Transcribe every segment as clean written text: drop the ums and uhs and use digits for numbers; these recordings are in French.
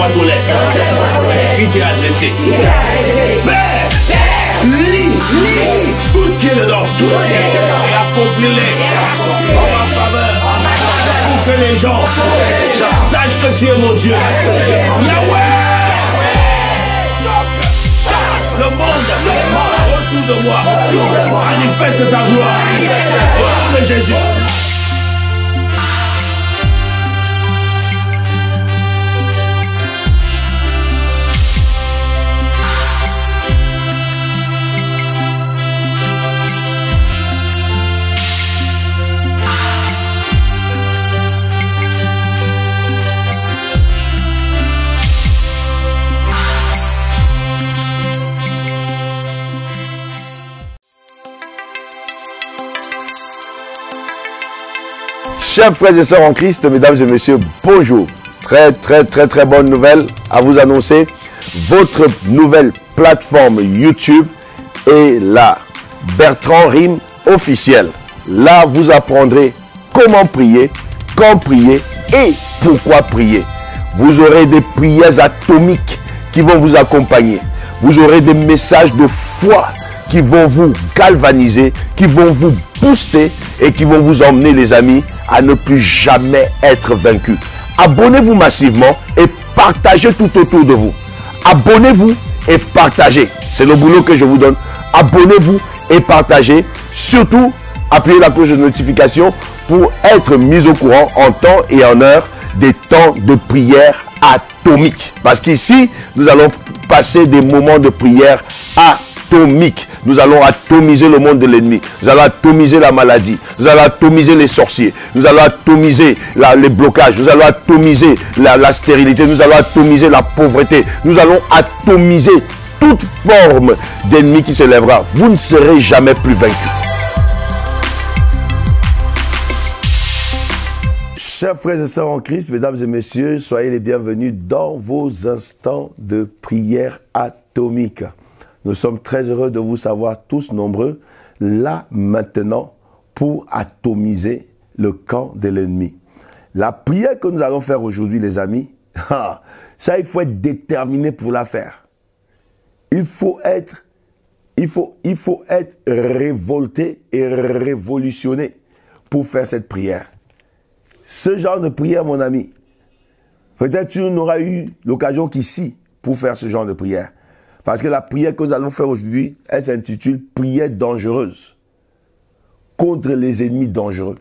boîte aux lettres qui t'est adressé. Père, lis tout ce qui est dedans et accomplis-les en ma faveur pour que les gens sachent que tu es mon Dieu. Yahweh! Le monde autour de moi manifeste ta gloire. Au nom de Jésus. Chers frères et sœurs en Christ, mesdames et messieurs, bonjour. Très bonne nouvelle à vous annoncer. Votre nouvelle plateforme YouTube est là. Bertrand Rime officiel. Là, vous apprendrez comment prier, quand prier et pourquoi prier. Vous aurez des prières atomiques qui vont vous accompagner. Vous aurez des messages de foi qui vont vous galvaniser, qui vont vous booster et qui vont vous emmener, les amis, à ne plus jamais être vaincus. Abonnez-vous massivement et partagez tout autour de vous. Abonnez-vous et partagez. C'est le boulot que je vous donne. Abonnez-vous et partagez. Surtout, appuyez la cloche de notification pour être mis au courant en temps et en heure des temps de prière atomique. Parce qu'ici, nous allons passer des moments de prière atomique. Nous allons atomiser le monde de l'ennemi. Nous allons atomiser la maladie. Nous allons atomiser les sorciers. Nous allons atomiser les blocages. Nous allons atomiser la stérilité. Nous allons atomiser la pauvreté. Nous allons atomiser toute forme d'ennemi qui s'élèvera. Vous ne serez jamais plus vaincus. Chers frères et sœurs en Christ, mesdames et messieurs, soyez les bienvenus dans vos instants de prière atomique. Nous sommes très heureux de vous savoir tous nombreux, là, maintenant, pour atomiser le camp de l'ennemi. La prière que nous allons faire aujourd'hui, les amis, ça, il faut être déterminé pour la faire. Il faut être révolté et révolutionné pour faire cette prière. Ce genre de prière, mon ami, peut-être tu n'auras eu l'occasion qu'ici pour faire ce genre de prière. Parce que la prière que nous allons faire aujourd'hui, elle s'intitule « Prière dangereuse » contre les ennemis dangereux.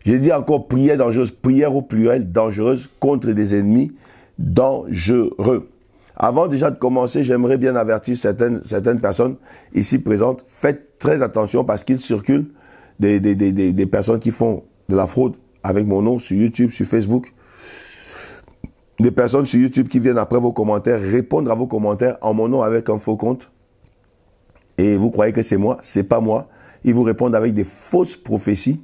J'ai dit encore prière dangereuse, prière au pluriel, dangereuse contre des ennemis dangereux. Avant déjà de commencer, j'aimerais bien avertir certaines personnes ici présentes. Faites très attention parce qu'il circule des personnes qui font de la fraude avec mon nom sur YouTube, sur Facebook. Des personnes sur YouTube qui viennent après vos commentaires, répondre à vos commentaires en mon nom avec un faux compte. Et vous croyez que c'est moi, c'est pas moi. Ils vous répondent avec des fausses prophéties.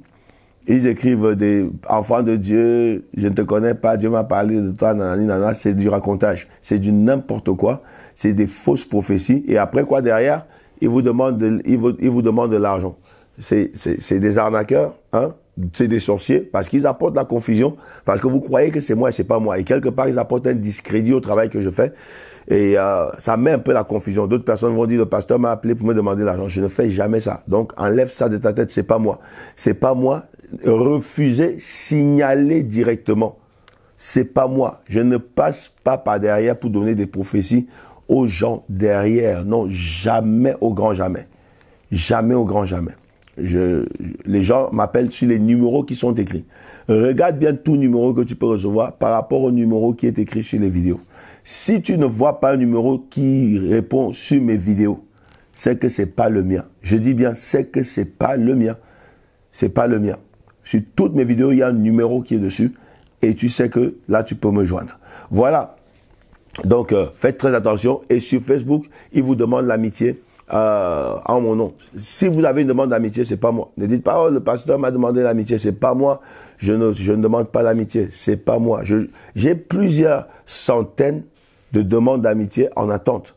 Ils écrivent des enfants de Dieu, je ne te connais pas, Dieu m'a parlé de toi, nanani, nanana. C'est du racontage, c'est du n'importe quoi. C'est des fausses prophéties. Et après quoi derrière, ils vous demandent de l'argent. C'est des arnaqueurs, hein? C'est des sorciers, parce qu'ils apportent la confusion, parce que vous croyez que c'est moi et c'est pas moi. Et quelque part, ils apportent un discrédit au travail que je fais. Et ça met un peu la confusion. D'autres personnes vont dire, le pasteur m'a appelé pour me demander l'argent. Je ne fais jamais ça. Donc, enlève ça de ta tête, c'est pas moi. C'est pas moi. Refusez, signalez directement. C'est pas moi. Je ne passe pas par derrière pour donner des prophéties aux gens derrière. Non, jamais au grand jamais. Jamais au grand jamais. Les gens m'appellent sur les numéros qui sont écrits. Regarde bien tout numéro que tu peux recevoir par rapport au numéro qui est écrit sur les vidéos. Si tu ne vois pas un numéro qui répond sur mes vidéos, c'est que c'est pas le mien. Je dis bien, c'est que c'est pas le mien. C'est pas le mien. Sur toutes mes vidéos, il y a un numéro qui est dessus et tu sais que là, tu peux me joindre. Voilà. Donc, faites très attention. Et sur Facebook, ils vous demandent l'amitié. En mon nom. Si vous avez une demande d'amitié, c'est pas moi. Ne dites pas, oh, le pasteur m'a demandé l'amitié, c'est pas moi. Je ne demande pas l'amitié, c'est pas moi. J'ai plusieurs centaines de demandes d'amitié en attente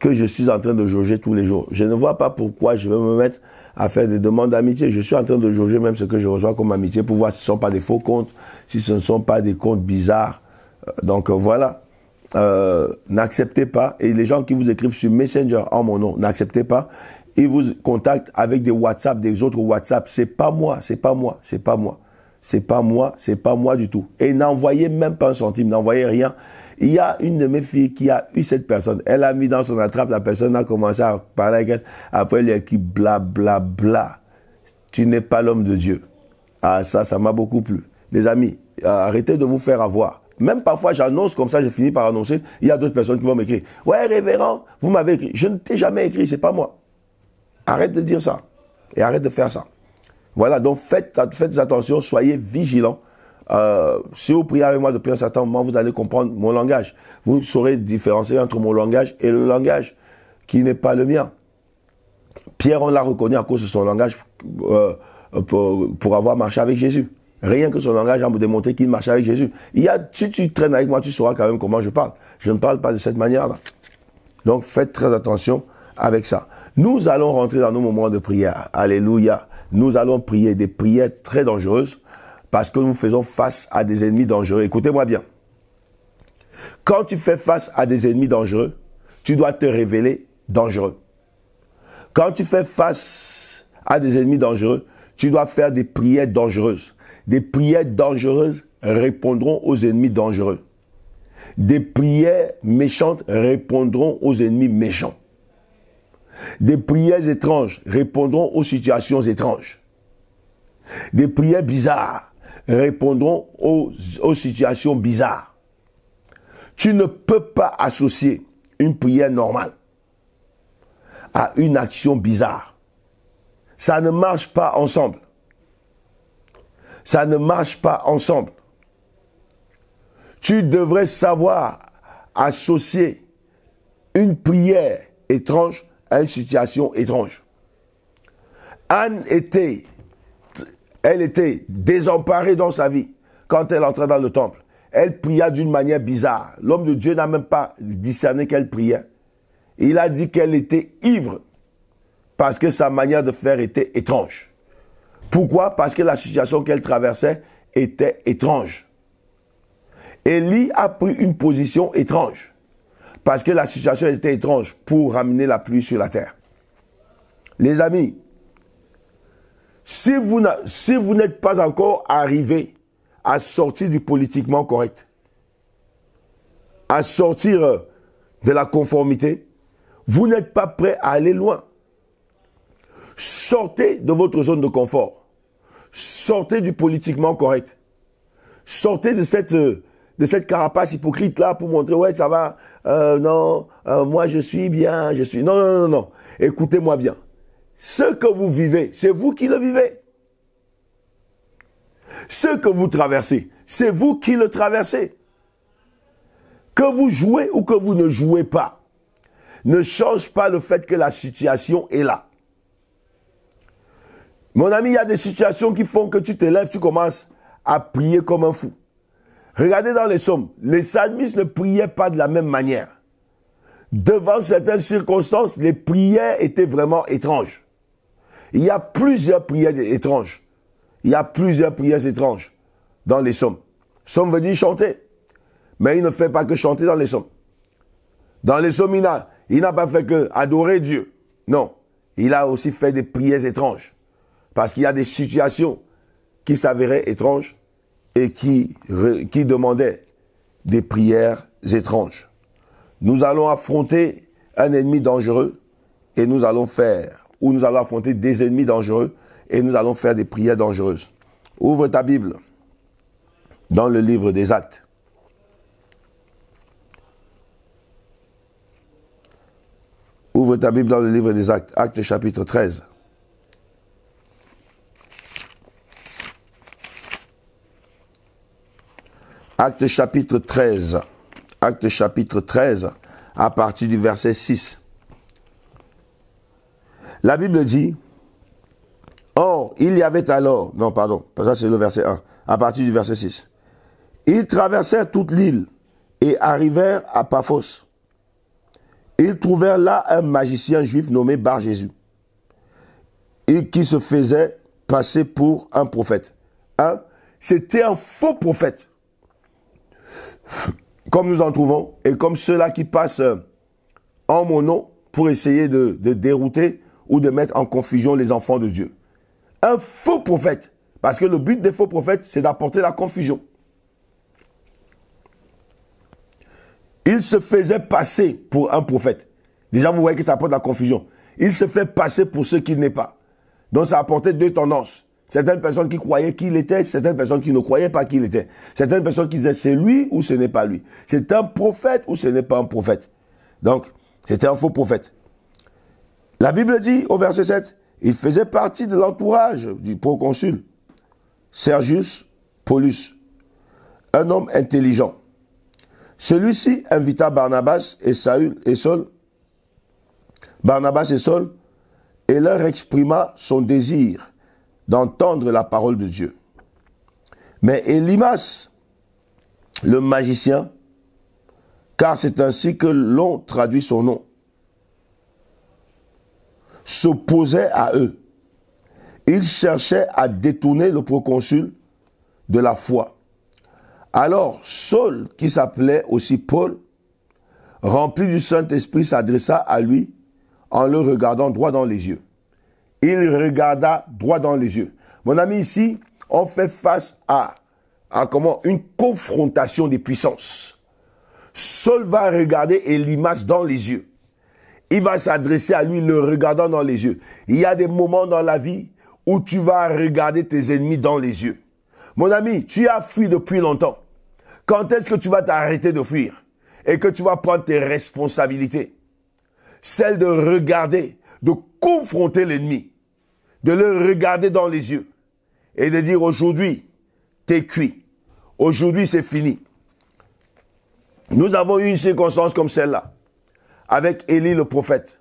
que je suis en train de jauger tous les jours. Je ne vois pas pourquoi je vais me mettre à faire des demandes d'amitié. Je suis en train de jauger même ce que je reçois comme amitié pour voir si ce ne sont pas des faux comptes, si ce ne sont pas des comptes bizarres. Donc voilà, n'acceptez pas, et les gens qui vous écrivent sur Messenger en mon nom, n'acceptez pas, ils vous contactent avec des WhatsApp, des autres WhatsApp, c'est pas moi, c'est pas moi, c'est pas moi. C'est pas moi, c'est pas moi du tout. Et n'envoyez même pas un centime, n'envoyez rien. Il y a une de mes filles qui a eu cette personne. Elle a mis dans son attrape, la personne a commencé à parler avec elle. Après, elle a écrit bla bla bla. Tu n'es pas l'homme de Dieu. Ah, ça m'a beaucoup plu. Les amis, arrêtez de vous faire avoir. Même parfois, j'annonce comme ça, je finis par annoncer. Il y a d'autres personnes qui vont m'écrire. Ouais, révérend, vous m'avez écrit. Je ne t'ai jamais écrit, c'est pas moi. Arrête de dire ça. Et arrête de faire ça. Voilà, donc faites attention, soyez vigilants. Si vous priez avec moi depuis un certain moment, vous allez comprendre mon langage. Vous saurez différencier entre mon langage et le langage qui n'est pas le mien. Pierre, on l'a reconnu à cause de son langage pour avoir marché avec Jésus. Rien que son langage a me démontré qu'il marchait avec Jésus. Si tu traînes avec moi, tu sauras quand même comment je parle. Je ne parle pas de cette manière-là. Donc faites très attention avec ça. Nous allons rentrer dans nos moments de prière. Alléluia. Nous allons prier des prières très dangereuses parce que nous faisons face à des ennemis dangereux. Écoutez-moi bien. Quand tu fais face à des ennemis dangereux, tu dois te révéler dangereux. Quand tu fais face à des ennemis dangereux, tu dois faire des prières dangereuses. Des prières dangereuses répondront aux ennemis dangereux. Des prières méchantes répondront aux ennemis méchants. Des prières étranges répondront aux situations étranges. Des prières bizarres répondront aux situations bizarres. Tu ne peux pas associer une prière normale à une action bizarre. Ça ne marche pas ensemble. Ça ne marche pas ensemble. Tu devrais savoir associer une prière étrange à une situation étrange. Anne elle était désemparée dans sa vie quand elle entrait dans le temple. Elle pria d'une manière bizarre. L'homme de Dieu n'a même pas discerné qu'elle priait. Il a dit qu'elle était ivre parce que sa manière de faire était étrange. Pourquoi? Parce que la situation qu'elle traversait était étrange. Élie a pris une position étrange parce que la situation était étrange pour ramener la pluie sur la terre. Les amis, si vous n'êtes pas encore arrivé à sortir du politiquement correct, à sortir de la conformité, vous n'êtes pas prêt à aller loin. Sortez de votre zone de confort. Sortez du politiquement correct. Sortez de cette carapace hypocrite là pour montrer ouais ça va, moi je suis bien, non. Écoutez-moi bien. Ce que vous vivez, c'est vous qui le vivez. Ce que vous traversez, c'est vous qui le traversez. Que vous jouez ou que vous ne jouez pas, ne change pas le fait que la situation est là. Mon ami, il y a des situations qui font que tu te lèves, tu commences à prier comme un fou. Regardez dans les psaumes, les psalmistes ne priaient pas de la même manière. Devant certaines circonstances, les prières étaient vraiment étranges. Il y a plusieurs prières étranges. Il y a plusieurs prières étranges dans les psaumes. Psaume veut dire chanter. Mais il ne fait pas que chanter dans les psaumes. Dans les psaumes, il n'a pas fait que adorer Dieu. Non. Il a aussi fait des prières étranges. Parce qu'il y a des situations qui s'avéraient étranges et qui demandaient des prières étranges. Nous allons affronter un ennemi dangereux et nous allons affronter des ennemis dangereux et nous allons faire des prières dangereuses. Ouvre ta Bible dans le livre des Actes. Ouvre ta Bible dans le livre des Actes, Actes chapitre 13. Actes chapitre 13. Actes chapitre 13, à partir du verset 6. La Bible dit, or, il y avait alors, non pardon, ça c'est le verset 1, à partir du verset 6. Ils traversèrent toute l'île et arrivèrent à Paphos. Ils trouvèrent là un magicien juif nommé Bar-Jésus, et qui se faisait passer pour un prophète. C'était un faux prophète. comme nous en trouvons, et comme ceux-là qui passent en mon nom pour essayer de dérouter ou de mettre en confusion les enfants de Dieu. Un faux prophète, parce que le but des faux prophètes, c'est d'apporter la confusion. Il se faisait passer pour un prophète. Déjà, vous voyez que ça apporte la confusion. Il se fait passer pour ce qu'il n'est pas. Donc, ça apportait deux tendances. Certaines personnes qui croyaient qu'il était, certaines personnes qui ne croyaient pas qu'il était. Certaines personnes qui disaient c'est lui ou ce n'est pas lui. C'est un prophète ou ce n'est pas un prophète. Donc, c'était un faux prophète. La Bible dit au verset 7, il faisait partie de l'entourage du proconsul Sergius Paulus, un homme intelligent. Celui-ci invita Barnabas et Saül et Saul, et leur exprima son désir d'entendre la parole de Dieu. Mais Élymas, le magicien, car c'est ainsi que l'on traduit son nom, s'opposait à eux. Il cherchait à détourner le proconsul de la foi. Alors Saul, qui s'appelait aussi Paul, rempli du Saint-Esprit, s'adressa à lui en le regardant droit dans les yeux. Il regarda droit dans les yeux. Mon ami, ici, on fait face à une confrontation des puissances. Saul va regarder Élymas dans les yeux. Il va s'adresser à lui, le regardant dans les yeux. Il y a des moments dans la vie où tu vas regarder tes ennemis dans les yeux. Mon ami, tu as fui depuis longtemps. Quand est-ce que tu vas t'arrêter de fuir et que tu vas prendre tes responsabilités? Celle de regarder, de confronter l'ennemi, de le regarder dans les yeux et de dire aujourd'hui, t'es cuit. Aujourd'hui, c'est fini. Nous avons eu une circonstance comme celle-là avec Élie le prophète.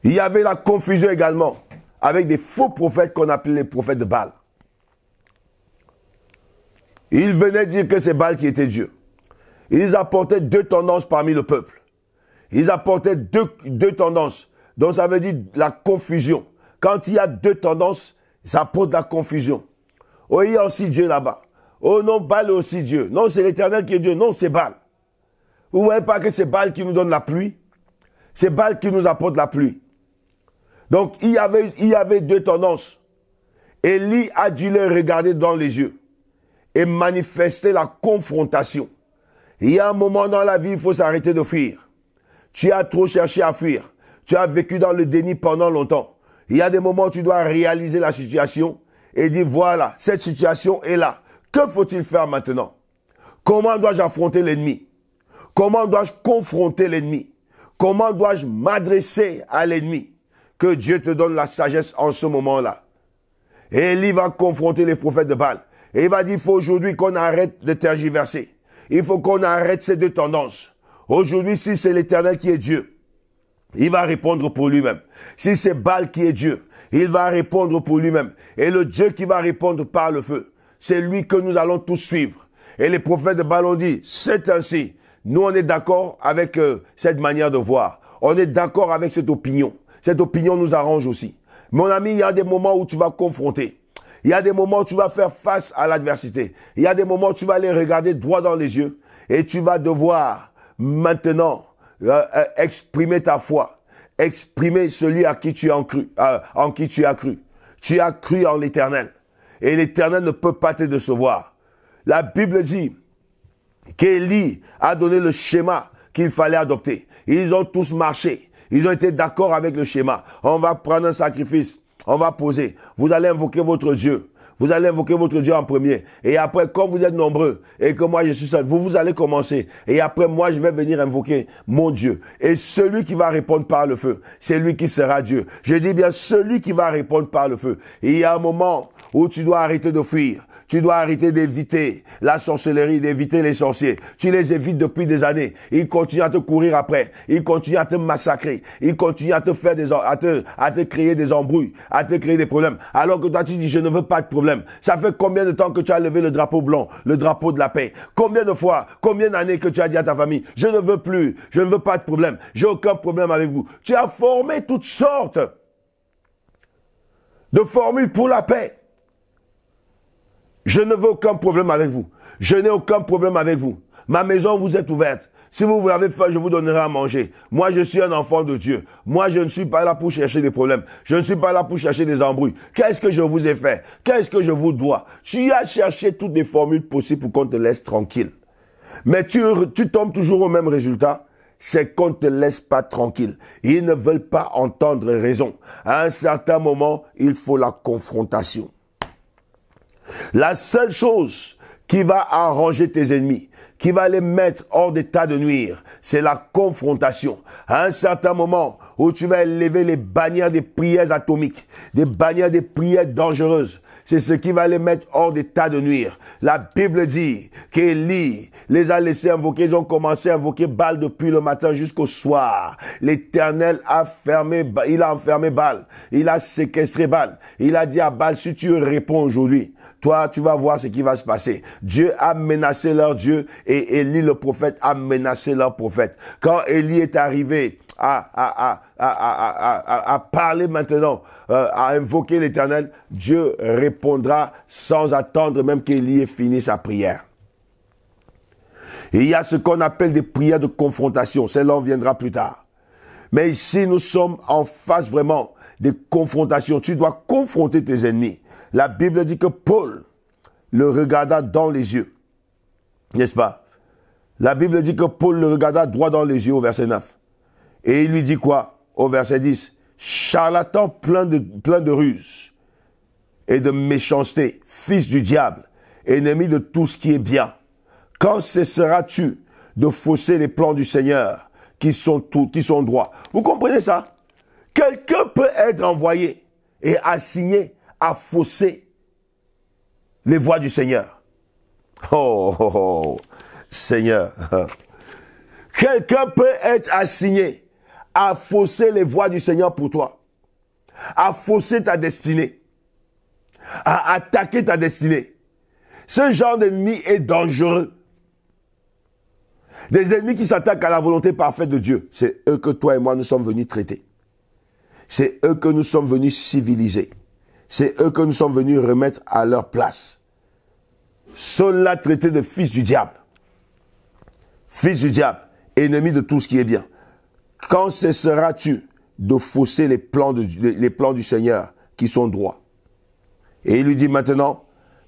Il y avait la confusion également avec des faux prophètes qu'on appelait les prophètes de Baal. Ils venaient dire que c'est Baal qui était Dieu. Ils apportaient deux tendances parmi le peuple. Ils apportaient deux tendances. Donc ça veut dire la confusion. Quand il y a deux tendances, ça apporte la confusion. Oh, il y a aussi Dieu là-bas. Oh non, Baal est aussi Dieu. Non, c'est l'Éternel qui est Dieu. Non, c'est Baal. Vous ne voyez pas que c'est Baal qui nous donne la pluie? C'est Baal qui nous apporte la pluie. Donc il y avait deux tendances. Élie a dû les regarder dans les yeux et manifester la confrontation. Il y a un moment dans la vie, il faut s'arrêter de fuir. Tu as trop cherché à fuir. Tu as vécu dans le déni pendant longtemps. Il y a des moments où tu dois réaliser la situation et dire voilà, cette situation est là. Que faut-il faire maintenant? Comment dois-je affronter l'ennemi? Comment dois-je confronter l'ennemi? Comment dois-je m'adresser à l'ennemi? Que Dieu te donne la sagesse en ce moment-là. Et Élie va confronter les prophètes de Baal. Et il va dire, il faut aujourd'hui qu'on arrête de tergiverser. Il faut qu'on arrête ces deux tendances. Aujourd'hui, si c'est l'Éternel qui est Dieu, il va répondre pour lui-même. Si c'est Baal qui est Dieu, il va répondre pour lui-même. Et le Dieu qui va répondre par le feu, c'est lui que nous allons tous suivre. Et les prophètes de Baal ont dit, c'est ainsi. Nous, on est d'accord avec cette manière de voir. On est d'accord avec cette opinion. Cette opinion nous arrange aussi. Mon ami, il y a des moments où tu vas confronter. Il y a des moments où tu vas faire face à l'adversité. Il y a des moments où tu vas les regarder droit dans les yeux. Et tu vas devoir maintenant exprimer ta foi. Exprimer celui à qui tu as cru, en qui tu as cru. Tu as cru en l'Éternel. Et l'Éternel ne peut pas te décevoir. La Bible dit qu'Élie a donné le schéma qu'il fallait adopter. Ils ont tous marché. Ils ont été d'accord avec le schéma. On va prendre un sacrifice. On va poser. Vous allez invoquer votre Dieu. Vous allez invoquer votre Dieu en premier. Et après, quand vous êtes nombreux et que moi je suis seul, vous allez commencer. Et après, moi, je vais venir invoquer mon Dieu. Et celui qui va répondre par le feu, c'est lui qui sera Dieu. Je dis bien celui qui va répondre par le feu. Et il y a un moment où tu dois arrêter de fuir. Tu dois arrêter d'éviter la sorcellerie, d'éviter les sorciers. Tu les évites depuis des années. Ils continuent à te courir après. Ils continuent à te massacrer. Ils continuent à te faire à te créer des embrouilles, à te créer des problèmes. Alors que toi, tu dis, je ne veux pas de problème. Ça fait combien de temps que tu as levé le drapeau blanc, le drapeau de la paix? Combien de fois, combien d'années que tu as dit à ta famille, je ne veux plus, je ne veux pas de problème. J'ai aucun problème avec vous. Tu as formé toutes sortes de formules pour la paix. Je ne veux aucun problème avec vous. Je n'ai aucun problème avec vous. Ma maison vous est ouverte. Si vous avez faim, je vous donnerai à manger. Moi, je suis un enfant de Dieu. Moi, je ne suis pas là pour chercher des problèmes. Je ne suis pas là pour chercher des embrouilles. Qu'est-ce que je vous ai fait? Qu'est-ce que je vous dois? Tu as cherché toutes les formules possibles pour qu'on te laisse tranquille. Mais tu tombes toujours au même résultat. C'est qu'on ne te laisse pas tranquille. Ils ne veulent pas entendre raison. À un certain moment, il faut la confrontation. La seule chose qui va arranger tes ennemis, qui va les mettre hors d'état de nuire, c'est la confrontation. À un certain moment où tu vas élever les bannières des prières atomiques, des bannières des prières dangereuses, c'est ce qui va les mettre hors d'état de nuire. La Bible dit qu'Élie les a laissés invoquer, ils ont commencé à invoquer Baal depuis le matin jusqu'au soir. L'Éternel a enfermé Baal, il a séquestré Baal. Il a dit à Baal, si tu réponds aujourd'hui, toi, tu vas voir ce qui va se passer. Dieu a menacé leur Dieu et Élie le prophète a menacé leur prophète. Quand Élie est arrivé à parler maintenant, à invoquer l'Éternel, Dieu répondra sans attendre même qu'Élie ait fini sa prière. Et il y a ce qu'on appelle des prières de confrontation. Celle-là, on viendra plus tard. Mais ici, nous sommes en face vraiment des confrontations. Tu dois confronter tes ennemis. La Bible dit que Paul le regarda dans les yeux. N'est-ce pas? La Bible dit que Paul le regarda droit dans les yeux au verset 9. Et il lui dit quoi? Au verset 10. Charlatan plein de ruses et de méchanceté, fils du diable, ennemi de tout ce qui est bien. Quand cesseras-tu de fausser les plans du Seigneur qui sont droits? Vous comprenez ça? Quelqu'un peut être envoyé et assigné à fausser les voies du Seigneur. Oh, Seigneur. Quelqu'un peut être assigné à fausser les voies du Seigneur pour toi, à fausser ta destinée, à attaquer ta destinée. Ce genre d'ennemi est dangereux. Des ennemis qui s'attaquent à la volonté parfaite de Dieu, c'est eux que toi et moi nous sommes venus traiter. C'est eux que nous sommes venus civiliser. C'est eux que nous sommes venus remettre à leur place. Ceux-là traités de fils du diable. Fils du diable, ennemi de tout ce qui est bien. Quand cesseras-tu de fausser les plans du Seigneur qui sont droits? Et il lui dit maintenant,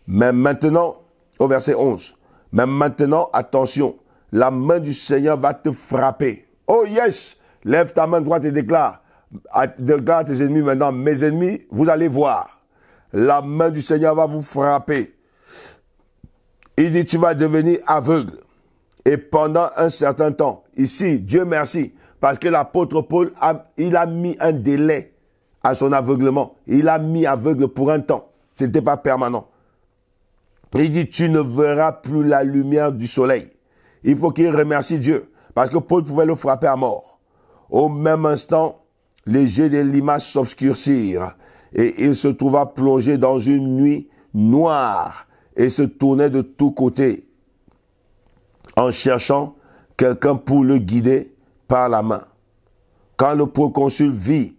mais maintenant, au verset 11, mais maintenant, attention, la main du Seigneur va te frapper. Oh yes, lève ta main droite et déclare à tes ennemis maintenant, mes ennemis, vous allez voir, la main du Seigneur va vous frapper. Il dit, tu vas devenir aveugle. Et pendant un certain temps, ici, Dieu merci, parce que l'apôtre Paul, il a mis un délai à son aveuglement. Il a mis aveugle pour un temps. Ce n'était pas permanent. Il dit, tu ne verras plus la lumière du soleil. Il faut qu'il remercie Dieu, parce que Paul pouvait le frapper à mort. Au même instant, les yeux d'Élimas s'obscurcirent, et il se trouva plongé dans une nuit noire, et se tournait de tous côtés, en cherchant quelqu'un pour le guider par la main. Quand le proconsul vit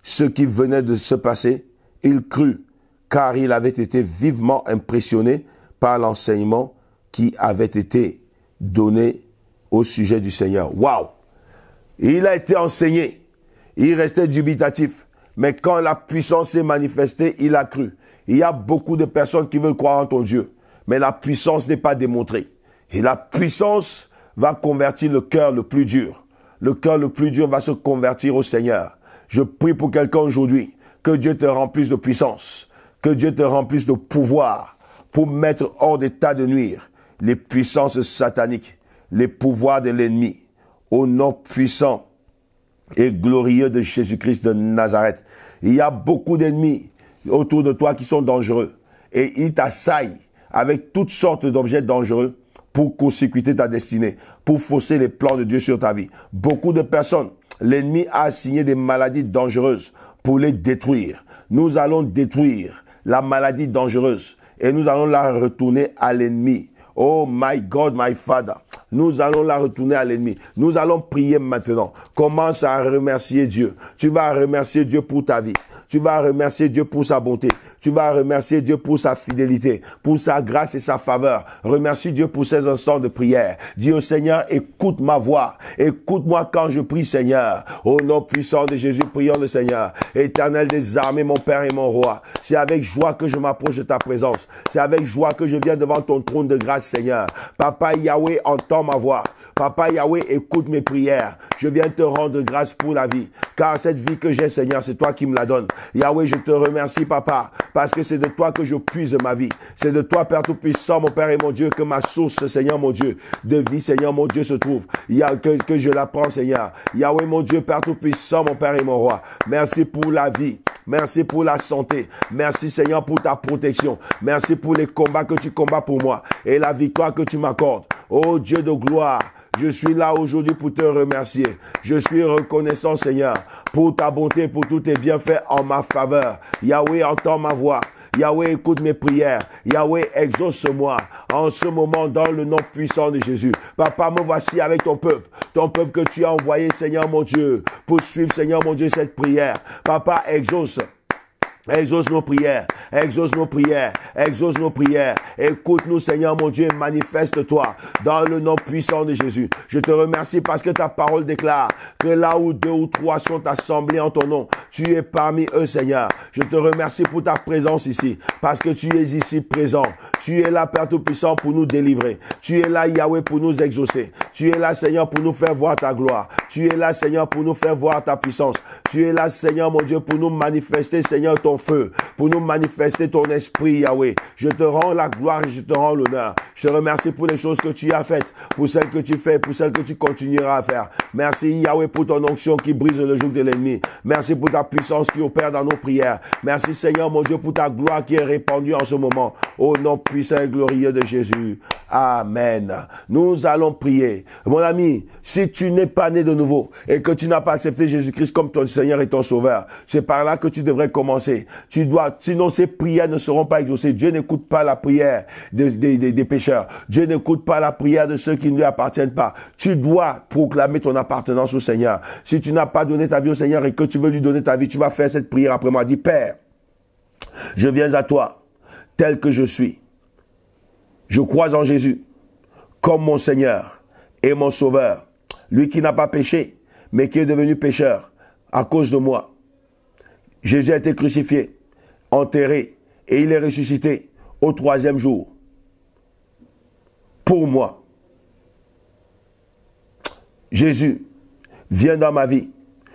ce qui venait de se passer, il crut, car il avait été vivement impressionné par l'enseignement qui avait été donné au sujet du Seigneur. Waouh! Il a été enseigné. Il restait dubitatif. Mais quand la puissance s'est manifestée, il a cru. Il y a beaucoup de personnes qui veulent croire en ton Dieu. Mais la puissance n'est pas démontrée. Et la puissance va convertir le cœur le plus dur. Le cœur le plus dur va se convertir au Seigneur. Je prie pour quelqu'un aujourd'hui, que Dieu te remplisse de puissance, que Dieu te remplisse de pouvoir pour mettre hors d'état de nuire les puissances sataniques, les pouvoirs de l'ennemi, au nom puissant et glorieux de Jésus-Christ de Nazareth. Il y a beaucoup d'ennemis autour de toi qui sont dangereux et ils t'assaillent avec toutes sortes d'objets dangereux pour court-circuiter ta destinée, pour fausser les plans de Dieu sur ta vie. Beaucoup de personnes, l'ennemi a assigné des maladies dangereuses pour les détruire. Nous allons détruire la maladie dangereuse et nous allons la retourner à l'ennemi. Oh my God, my Father. Nous allons la retourner à l'ennemi. Nous allons prier maintenant. Commence à remercier Dieu. Tu vas remercier Dieu pour ta vie. Tu vas remercier Dieu pour sa bonté. Tu vas remercier Dieu pour sa fidélité, pour sa grâce et sa faveur. Remercie Dieu pour ces instants de prière. Dis au Seigneur, écoute ma voix. Écoute-moi quand je prie, Seigneur. Au nom puissant de Jésus, prions le Seigneur. Éternel des armées, mon Père et mon Roi. C'est avec joie que je m'approche de ta présence. C'est avec joie que je viens devant ton trône de grâce, Seigneur. Papa Yahweh, entends ma voix. Papa Yahweh, écoute mes prières. Je viens te rendre grâce pour la vie. Car cette vie que j'ai, Seigneur, c'est toi qui me la donnes. Yahweh, je te remercie, Papa, parce que c'est de toi que je puise ma vie. C'est de toi, Père Tout-Puissant, mon Père et mon Dieu, que ma source, Seigneur, mon Dieu, de vie, Seigneur, mon Dieu, se trouve. Que je la prends, Seigneur. Yahweh, mon Dieu, Père Tout-Puissant, mon Père et mon Roi. Merci pour la vie. Merci pour la santé. Merci, Seigneur, pour ta protection. Merci pour les combats que tu combats pour moi et la victoire que tu m'accordes. Oh Dieu de gloire, je suis là aujourd'hui pour te remercier. Je suis reconnaissant, Seigneur, pour ta bonté, pour tous tes bienfaits en ma faveur. Yahweh, entends ma voix. Yahweh, écoute mes prières. Yahweh, exauce-moi en ce moment dans le nom puissant de Jésus. Papa, me voici avec ton peuple que tu as envoyé, Seigneur mon Dieu, pour suivre, Seigneur mon Dieu, cette prière. Papa, exauce. Exauce nos prières, exauce nos prières, exauce nos prières. Écoute-nous, Seigneur mon Dieu, manifeste-toi dans le nom puissant de Jésus. Je te remercie parce que ta parole déclare que là où 2 ou 3 sont assemblés en ton nom, tu es parmi eux, Seigneur. Je te remercie pour ta présence ici, parce que tu es ici présent. Tu es là, Père Tout-Puissant, pour nous délivrer. Tu es là, Yahweh, pour nous exaucer. Tu es là, Seigneur, pour nous faire voir ta gloire. Tu es là, Seigneur, pour nous faire voir ta puissance. Tu es là, Seigneur, mon Dieu, pour nous manifester, Seigneur, ton feu, pour nous manifester ton esprit, Yahweh. Je te rends la gloire et je te rends l'honneur. Je te remercie pour les choses que tu as faites, pour celles que tu fais, pour celles que tu continueras à faire. Merci, Yahweh, pour ton onction qui brise le joug de l'ennemi. Merci pour ta puissance qui opère dans nos prières. Merci, Seigneur, mon Dieu, pour ta gloire qui est répandue en ce moment. Au nom puissant et glorieux de Jésus. Amen. Nous allons prier. Mon ami, si tu n'es pas né de nouveau et que tu n'as pas accepté Jésus-Christ comme ton Seigneur et ton Sauveur, c'est par là que tu devrais commencer. Tu dois, sinon ces prières ne seront pas exaucées. Dieu n'écoute pas la prière des pécheurs. Dieu n'écoute pas la prière de ceux qui ne lui appartiennent pas. Tu dois proclamer ton appartenance au Seigneur. Si tu n'as pas donné ta vie au Seigneur et que tu veux lui donner ta vie, tu vas faire cette prière après moi. Dis, Père, je viens à toi tel que je suis. Je crois en Jésus comme mon Seigneur et mon Sauveur. Lui qui n'a pas péché, mais qui est devenu pécheur à cause de moi. Jésus a été crucifié, enterré, et il est ressuscité au 3e jour. Pour moi. Jésus, viens dans ma vie.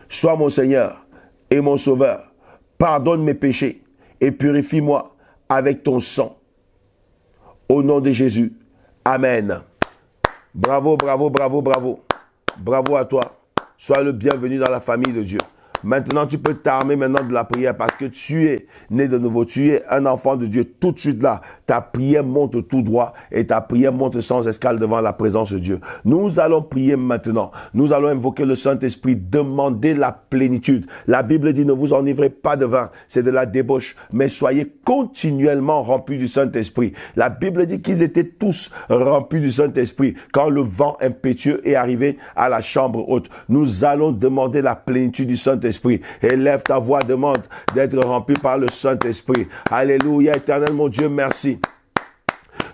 Sois mon Seigneur et mon Sauveur. Pardonne mes péchés et purifie-moi avec ton sang. Au nom de Jésus. Amen. Bravo, bravo, bravo, bravo. Bravo à toi. Sois le bienvenu dans la famille de Dieu. Maintenant, tu peux t'armer maintenant de la prière parce que tu es né de nouveau. Tu es un enfant de Dieu. Tout de suite là, ta prière monte tout droit et ta prière monte sans escale devant la présence de Dieu. Nous allons prier maintenant. Nous allons invoquer le Saint-Esprit, demander la plénitude. La Bible dit, ne vous enivrez pas de vin, c'est de la débauche, mais soyez continuellement remplis du Saint-Esprit. La Bible dit qu'ils étaient tous remplis du Saint-Esprit quand le vent impétueux est arrivé à la chambre haute. Nous allons demander la plénitude du Saint-Esprit. Élève ta voix, demande d'être rempli par le Saint-Esprit. Alléluia, éternel mon Dieu, merci.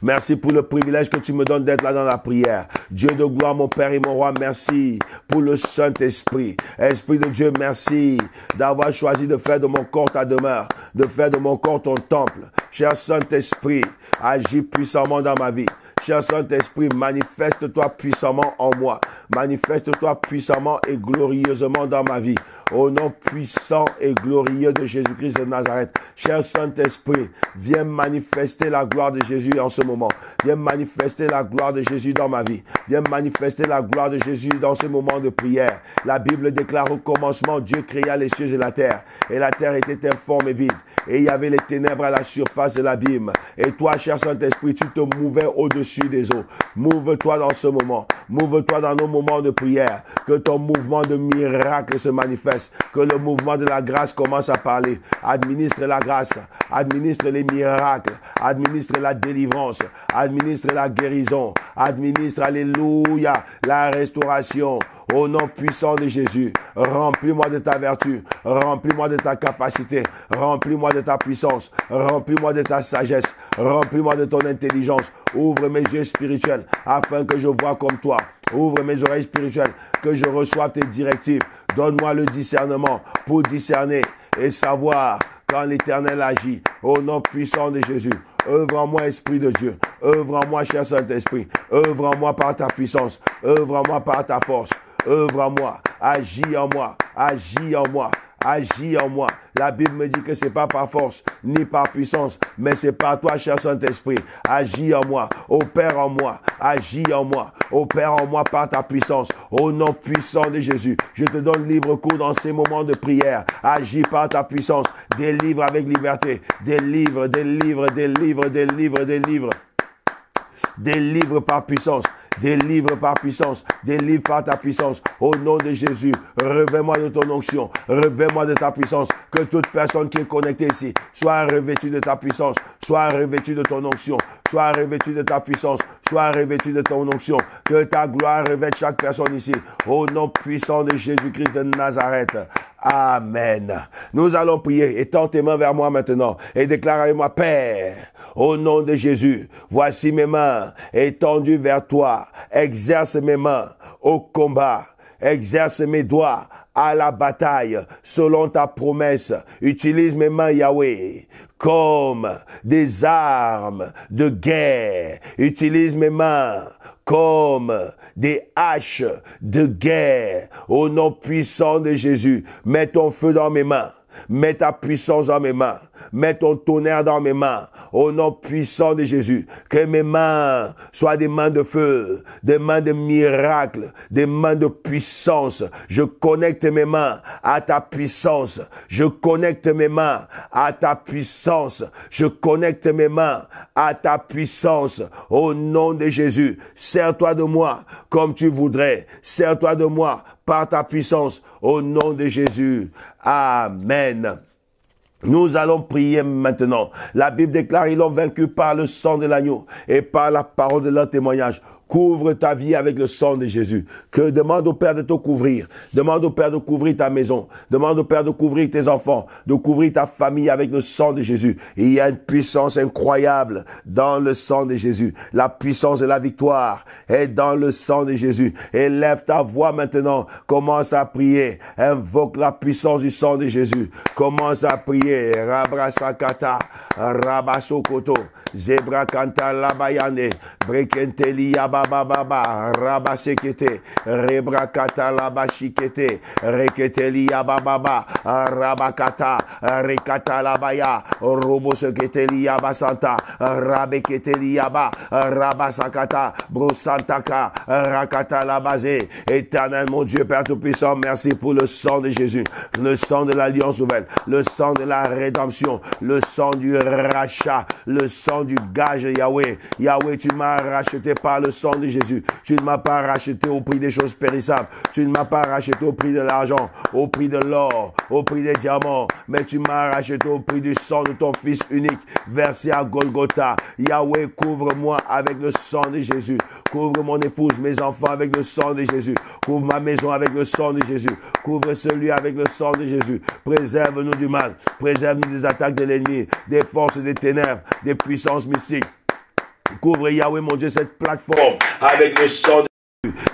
Merci pour le privilège que tu me donnes d'être là dans la prière. Dieu de gloire, mon Père et mon Roi, merci pour le Saint-Esprit. Esprit de Dieu, merci d'avoir choisi de faire de mon corps ta demeure, de faire de mon corps ton temple. Cher Saint-Esprit, agis puissamment dans ma vie. Cher Saint-Esprit, manifeste-toi puissamment en moi. Manifeste-toi puissamment et glorieusement dans ma vie. Au nom puissant et glorieux de Jésus-Christ de Nazareth. Cher Saint-Esprit, viens manifester la gloire de Jésus en ce moment. Viens manifester la gloire de Jésus dans ma vie. Viens manifester la gloire de Jésus dans ce moment de prière. La Bible déclare au commencement, Dieu créa les cieux et la terre. Et la terre était informe et vide. Et il y avait les ténèbres à la surface de l'abîme. Et toi, cher Saint-Esprit, tu te mouvais au-dessus des eaux. Mouve-toi dans ce moment. Mouve-toi dans nos moments de prière. Que ton mouvement de miracle se manifeste. Que le mouvement de la grâce commence à parler. Administre la grâce. Administre les miracles. Administre la délivrance. Administre la guérison. Administre, alléluia, la restauration. Au nom puissant de Jésus, remplis-moi de ta vertu, remplis-moi de ta capacité, remplis-moi de ta puissance, remplis-moi de ta sagesse, remplis-moi de ton intelligence. Ouvre mes yeux spirituels afin que je voie comme toi. Ouvre mes oreilles spirituelles, que je reçoive tes directives. Donne-moi le discernement pour discerner et savoir quand l'Éternel agit. Au nom puissant de Jésus, œuvre en moi, Esprit de Dieu. Œuvre en moi, cher Saint-Esprit. Œuvre en moi par ta puissance. Œuvre en moi par ta force. Œuvre en moi. Agis en moi. Agis en moi. Agis en moi. La Bible me dit que c'est pas par force, ni par puissance, mais c'est par toi, cher Saint-Esprit. Agis en moi, opère en moi, agis en moi, opère en moi par ta puissance. Au nom puissant de Jésus, je te donne libre cours dans ces moments de prière. Agis par ta puissance, délivre avec liberté, délivre, délivre, délivre, délivre, délivre. Délivre par puissance. Délivre par puissance, délivre par ta puissance. Au nom de Jésus, revêt-moi de ton onction, revêt-moi de ta puissance. Que toute personne qui est connectée ici soit revêtue de ta puissance, soit revêtue de ton onction, soit revêtue de ta puissance, soit revêtue de ton onction. Que ta gloire revête chaque personne ici. Au nom puissant de Jésus-Christ de Nazareth. Amen. Nous allons prier. Étends tes mains vers moi maintenant et déclare avec moi, Père, au nom de Jésus, voici mes mains étendues vers toi. Exerce mes mains au combat. Exerce mes doigts à la bataille selon ta promesse. Utilise mes mains, Yahweh, comme des armes de guerre. Utilise mes mains comme des haches de guerre. Au nom puissant de Jésus, mets ton feu dans mes mains. Mets ta puissance dans mes mains. Mets ton tonnerre dans mes mains. Au nom puissant de Jésus, que mes mains soient des mains de feu, des mains de miracle, des mains de puissance. Je connecte mes mains à ta puissance. Je connecte mes mains à ta puissance. Je connecte mes mains à ta puissance. Au nom de Jésus, sers-toi de moi comme tu voudrais. Sers-toi de moi par ta puissance. Au nom de Jésus. Amen. Nous allons prier maintenant. La Bible déclare, ils l'ont vaincu par le sang de l'agneau et par la parole de leur témoignage. Couvre ta vie avec le sang de Jésus. Que demande au Père de te couvrir. Demande au Père de couvrir ta maison. Demande au Père de couvrir tes enfants. De couvrir ta famille avec le sang de Jésus. Et il y a une puissance incroyable dans le sang de Jésus. La puissance de la victoire est dans le sang de Jésus. Élève ta voix maintenant. Commence à prier. Invoque la puissance du sang de Jésus. Commence à prier. Rabrasakata. Rabasokoto. Zebra kanta labayane. Brekenteli yabababa. Rabasekete. Rebrakata labashikete. Reketeli yabababa. Rabakata. Rekata labaya. Roboseketeli yabasanta. Rabeketeli yaba. Rabasakata. Brosantaka. Rakata labazé. Éternel mon Dieu Père Tout-Puissant, merci pour le sang de Jésus. Le sang de l'Alliance nouvelle. Le sang de la rédemption. Le sang du rachat. Le sang du gage, Yahweh. Yahweh, tu m'as racheté par le sang de Jésus. Tu ne m'as pas racheté au prix des choses périssables. Tu ne m'as pas racheté au prix de l'argent, au prix de l'or, au prix des diamants. Mais tu m'as racheté au prix du sang de ton Fils unique, versé à Golgotha. Yahweh, couvre-moi avec le sang de Jésus. Couvre mon épouse, mes enfants avec le sang de Jésus. Couvre ma maison avec le sang de Jésus. Couvre celui avec le sang de Jésus. Préserve-nous du mal. Préserve-nous des attaques de l'ennemi, des forces des ténèbres, des puissances mystiques. Couvre, Yahweh, mon Dieu, cette plateforme avec le sang de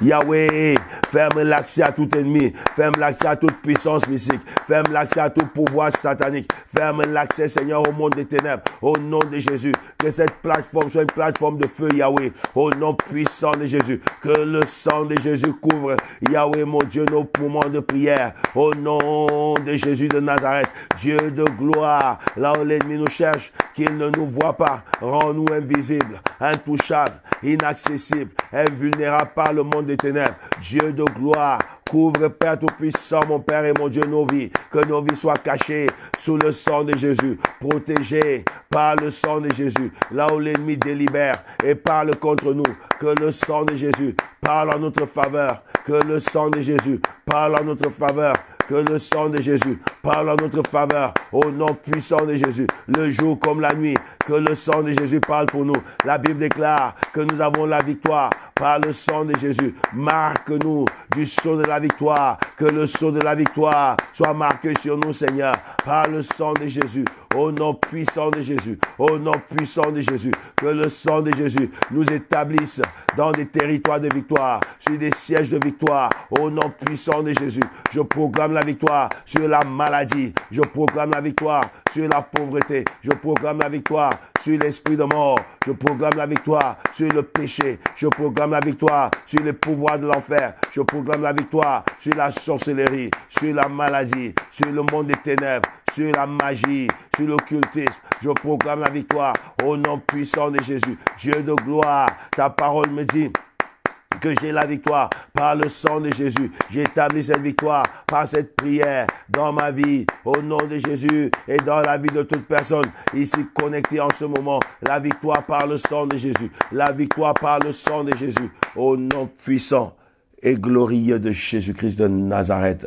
Yahweh, ferme l'accès à tout ennemi, ferme l'accès à toute puissance mystique, ferme l'accès à tout pouvoir satanique, ferme l'accès, Seigneur, au monde des ténèbres, au nom de Jésus. Que cette plateforme soit une plateforme de feu, Yahweh, au nom puissant de Jésus. Que le sang de Jésus couvre, Yahweh, mon Dieu, nos moments de prière, au nom de Jésus de Nazareth. Dieu de gloire, là où l'ennemi nous cherche, qu'il ne nous voit pas, rends-nous invisibles, intouchables, inaccessibles, invulnérables par le monde des ténèbres. Dieu de gloire, couvre, Père Tout-Puissant, mon Père et mon Dieu, nos vies. Que nos vies soient cachées sous le sang de Jésus, protégées par le sang de Jésus. Là où l'ennemi délibère et parle contre nous, que le sang de Jésus parle en notre faveur. Que le sang de Jésus parle en notre faveur. Que le sang de Jésus parle en notre faveur, au nom puissant de Jésus, le jour comme la nuit. Que le sang de Jésus parle pour nous. La Bible déclare que nous avons la victoire par le sang de Jésus. Marque-nous du sceau de la victoire, que le sceau de la victoire soit marqué sur nous, Seigneur, par le sang de Jésus. Au nom puissant de Jésus, au nom puissant de Jésus, que le sang de Jésus nous établisse dans des territoires de victoire, sur des sièges de victoire. Au nom puissant de Jésus, je proclame la victoire sur la maladie, je proclame la victoire sur la pauvreté, je proclame la victoire sur l'esprit de mort, je proclame la victoire sur le péché, je proclame la victoire sur les pouvoirs de l'enfer, je proclame la victoire sur la sorcellerie, sur la maladie, sur le monde des ténèbres, sur la magie, sur l'occultisme. Je proclame la victoire au nom puissant de Jésus. Dieu de gloire, ta parole me dit que j'ai la victoire par le sang de Jésus. J'établis cette victoire par cette prière dans ma vie, au nom de Jésus et dans la vie de toute personne ici connectée en ce moment. La victoire par le sang de Jésus. La victoire par le sang de Jésus. Au nom puissant et glorieux de Jésus-Christ de Nazareth.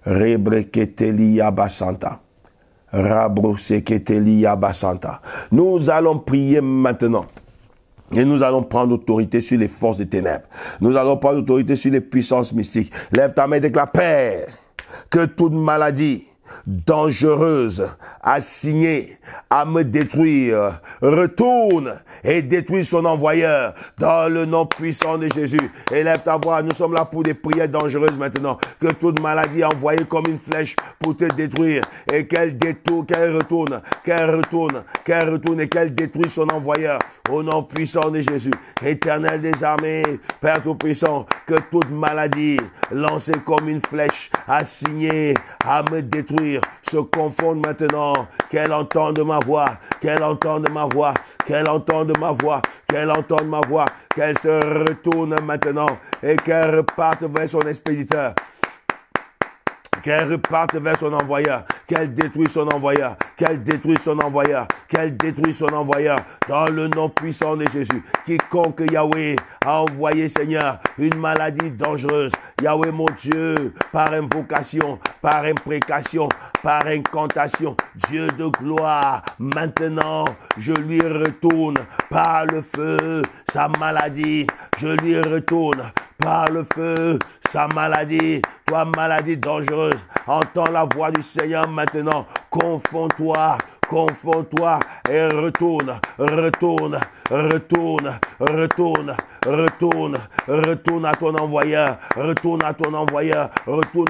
Rebreketeli Abasanta. Rabroseketeli Abasanta. Nous allons prier maintenant. Et nous allons prendre autorité sur les forces des ténèbres. Nous allons prendre autorité sur les puissances mystiques. Lève ta main et déclare, Père, que toute maladie dangereuse, assignée à me détruire, retourne et détruit son envoyeur dans le nom puissant de Jésus. Élève ta voix, nous sommes là pour des prières dangereuses maintenant. Que toute maladie envoyée comme une flèche pour te détruire et qu'elle retourne et qu'elle détruise son envoyeur au nom puissant de Jésus. Éternel des armées, Père Tout-Puissant, que toute maladie lancée comme une flèche assignée à me détruire se confonde maintenant, qu'elle entende ma voix, qu'elle entende ma voix, qu'elle entende ma voix, qu'elle entende ma voix, qu'elle se retourne maintenant et qu'elle reparte vers son expéditeur. Qu'elle reparte vers son envoyeur, qu'elle détruise son envoyeur, qu'elle détruise son envoyeur, qu'elle détruise son envoyeur, dans le nom puissant de Jésus. Quiconque Yahweh a envoyé, Seigneur, une maladie dangereuse, Yahweh mon Dieu, par invocation, par imprécation, par incantation, Dieu de gloire, maintenant, je lui retourne par le feu sa maladie, je lui retourne par le feu sa maladie. Toi, maladie dangereuse, entends la voix du Seigneur maintenant. Confonds-toi et retourne à ton envoyeur, retourne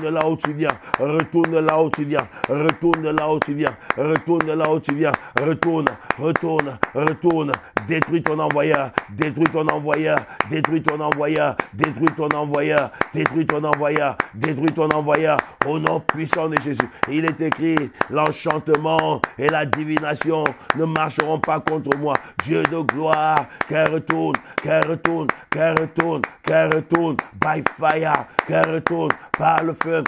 là où tu viens, retourne là où tu viens, détruis ton envoyeur, au nom puissant de Jésus. Il est écrit, l'enchantement et la divination ne marcheront pas contre moi. Dieu de gloire, qu'elle retourne by fire, qu'elle retourne par le feu,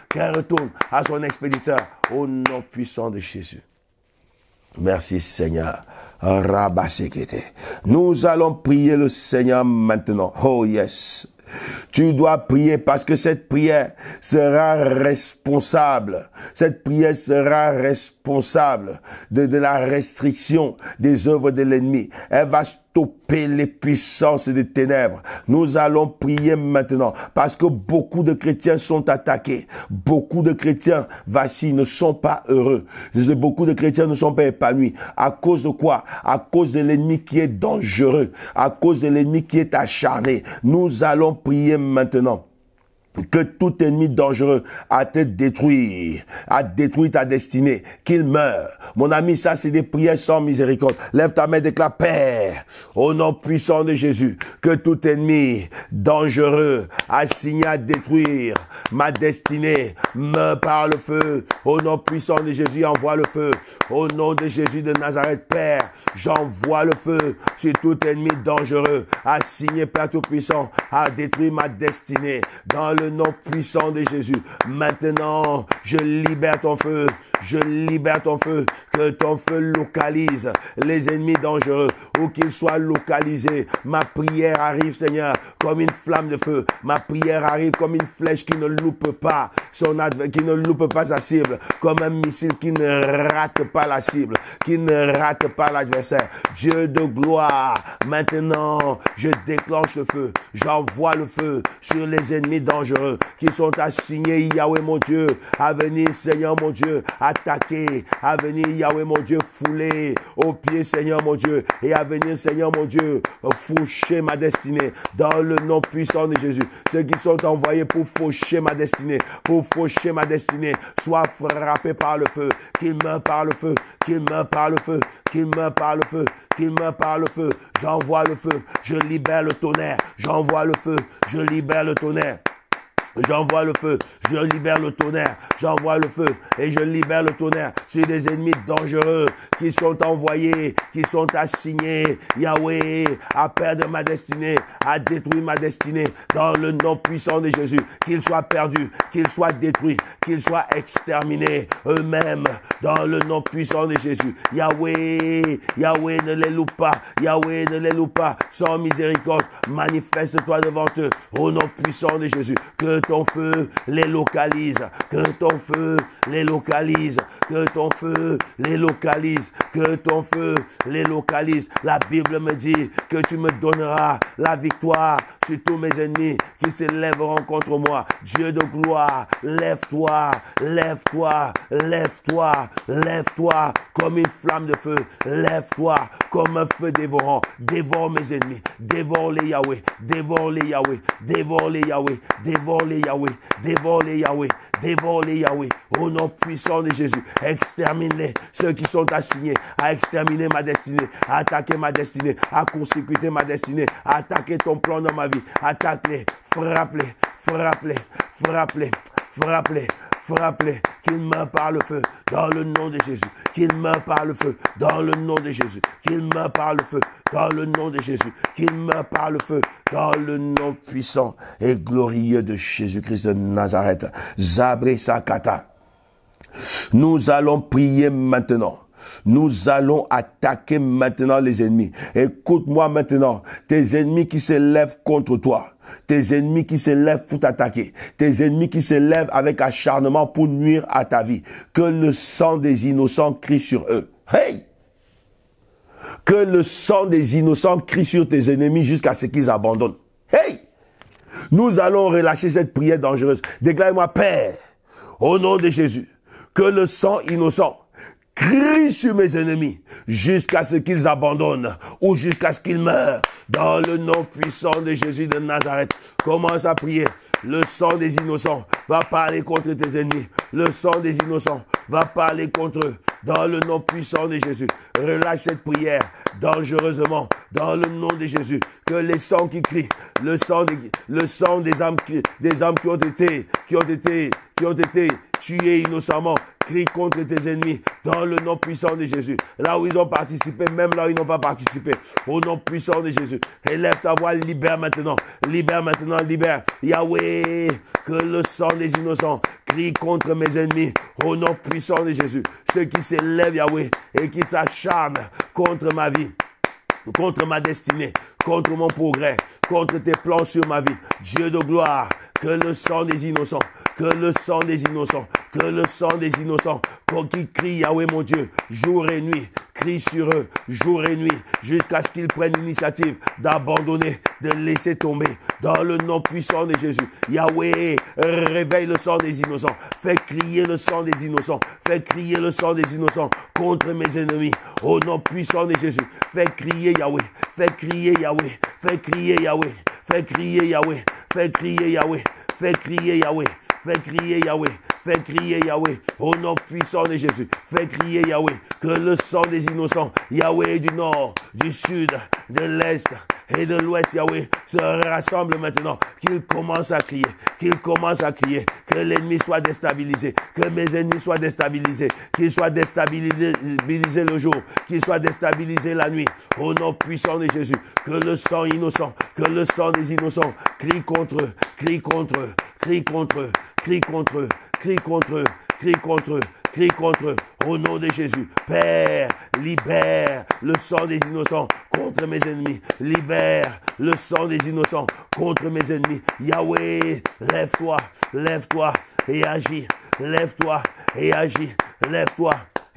qu'elle retourne à son expéditeur, au nom puissant de Jésus. Merci Seigneur. Rabasekete. Nous allons prier le Seigneur maintenant. Oh yes. Tu dois prier parce que cette prière sera responsable. Cette prière sera responsable de la restriction des œuvres de l'ennemi. Elle va stopper les puissances des ténèbres. Nous allons prier maintenant parce que beaucoup de chrétiens sont attaqués. Beaucoup de chrétiens vacillent, ne sont pas heureux. Beaucoup de chrétiens ne sont pas épanouis. À cause de quoi? À cause de l'ennemi qui est dangereux. À cause de l'ennemi qui est acharné. Nous allons prier maintenant que tout ennemi dangereux a détruit ta destinée, qu'il meure. Mon ami, ça c'est des prières sans miséricorde. Lève ta main et déclare, Père, au nom puissant de Jésus, que tout ennemi dangereux assigné à détruire ma destinée meure par le feu. Au nom puissant de Jésus, envoie le feu. Au nom de Jésus de Nazareth, Père, j'envoie le feu sur tout ennemi dangereux assigné, Père Tout-Puissant, à détruire ma destinée. Dans le nom puissant de Jésus. Maintenant, je libère ton feu. Je libère ton feu. Que ton feu localise les ennemis dangereux, où qu'ils soient localisés. Ma prière arrive, Seigneur, comme une flamme de feu. Ma prière arrive comme une flèche qui ne loupe pas qui ne loupe pas sa cible, comme un missile qui ne rate pas la cible, qui ne rate pas l'adversaire. Dieu de gloire, maintenant, je déclenche le feu. J'envoie le feu sur les ennemis dangereux qui sont assignés, Yahweh mon Dieu, à venir, Seigneur mon Dieu, attaquer, à venir, Yahweh mon Dieu, fouler aux pieds, Seigneur mon Dieu, et à venir, Seigneur mon Dieu, faucher ma destinée dans le nom puissant de Jésus. Ceux qui sont envoyés pour faucher ma destinée, soient frappés par le feu, qu'ils meurent par le feu, qu'ils meurent par le feu, qu'ils meurent par le feu, qu'ils meurent par le feu. J'envoie le feu, je libère le tonnerre, j'envoie le feu, je libère le tonnerre. J'envoie le feu, je libère le tonnerre, j'envoie le feu et je libère le tonnerre sur des ennemis dangereux qui sont envoyés, qui sont assignés, Yahweh, à perdre ma destinée, à détruire ma destinée dans le nom puissant de Jésus. Qu'ils soient perdus, qu'ils soient détruits, qu'ils soient exterminés eux-mêmes dans le nom puissant de Jésus. Yahweh, Yahweh, ne les loupe pas, Yahweh, ne les loupe pas, sans miséricorde, manifeste-toi devant eux au nom puissant de Jésus. Que ton feu les localise, que ton feu les localise, que ton feu les localise, que ton feu les localise. La Bible me dit que tu me donneras la victoire sur tous mes ennemis qui s'élèveront contre moi. Dieu de gloire, lève-toi, lève-toi, lève-toi, lève-toi comme une flamme de feu, lève-toi comme un feu dévorant. Dévore mes ennemis, dévore les Yahweh, dévore les Yahweh, dévore les Yahweh, dévore les Yahweh, dévore les Yahweh, dévore les Yahweh, au nom puissant de Jésus. Extermine-les, ceux qui sont assignés à exterminer ma destinée, à attaquer ma destinée, à court-circuiter ma destinée, à attaquer ton plan dans ma vie. Attaque-les, frappe-les, frappe-les, frappe-les, frappe-les, frappe-les, qu'ils meurent par le feu, dans le nom de Jésus, qu'ils meurent par le feu, dans le nom de Jésus, qu'ils meurent par le feu, dans le nom de Jésus, qu'ils meurent par le feu, dans le nom puissant et glorieux de Jésus-Christ de Nazareth. Zabre Sakata. Nous allons prier maintenant. Nous allons attaquer maintenant les ennemis. Écoute-moi maintenant, tes ennemis qui s'élèvent contre toi, tes ennemis qui s'élèvent pour t'attaquer, tes ennemis qui s'élèvent avec acharnement pour nuire à ta vie. Que le sang des innocents crie sur eux. Hey! Que le sang des innocents crie sur tes ennemis jusqu'à ce qu'ils abandonnent. Hey! Nous allons relâcher cette prière dangereuse. Déclare-moi, Père, au nom de Jésus, que le sang innocent crie sur mes ennemis jusqu'à ce qu'ils abandonnent ou jusqu'à ce qu'ils meurent. Dans le nom puissant de Jésus de Nazareth, commence à prier. Le sang des innocents va parler contre tes ennemis. Le sang des innocents va parler contre eux. Dans le nom puissant de Jésus, relâche cette prière dangereusement. Dans le nom de Jésus, que les sangs qui crient, le sang des âmes qui ont été tuées innocemment, crie contre tes ennemis dans le nom puissant de Jésus. Là où ils ont participé, même là où ils n'ont pas participé, au nom puissant de Jésus. Élève ta voix, libère maintenant, libère. Yahweh, que le sang des innocents crie contre mes ennemis, au nom puissant de Jésus. Ceux qui s'élèvent, Yahweh, et qui s'acharnent contre ma vie, contre ma destinée, contre mon progrès, contre tes plans sur ma vie. Dieu de gloire, que le sang des innocents, que le sang des innocents, que le sang des innocents, qui crient, Yahweh mon Dieu, jour et nuit, crie sur eux, jour et nuit, jusqu'à ce qu'ils prennent l'initiative d'abandonner, de laisser tomber, dans le nom puissant de Jésus. Yahweh, réveille le sang des innocents, fais crier le sang des innocents, fais crier le sang des innocents contre mes ennemis, au nom puissant de Jésus. Fais crier Yahweh, fais crier Yahweh, fais crier Yahweh, fais crier Yahweh, fais crier Yahweh, fais crier Yahweh, fais crier Yahweh, fais crier Yahweh, au nom puissant de Jésus. Fais crier Yahweh, que le sang des innocents, Yahweh du nord, du sud, de l'est et de l'ouest, Yahweh, se rassemble maintenant, qu'il commence à crier, que l'ennemi soit déstabilisé, que mes ennemis soient déstabilisés, qu'ils soient déstabilisés le jour, qu'ils soient déstabilisés la nuit, au nom puissant de Jésus. Que le sang innocent, que le sang des innocents crie contre eux, crie contre eux, crie contre eux, crie contre eux, crie contre eux, crie contre eux, au nom de Jésus. Père, libère le sang des innocents contre mes ennemis. Libère le sang des innocents contre mes ennemis. Yahweh, lève-toi, lève-toi et agis. Lève-toi et agis. Lève-toi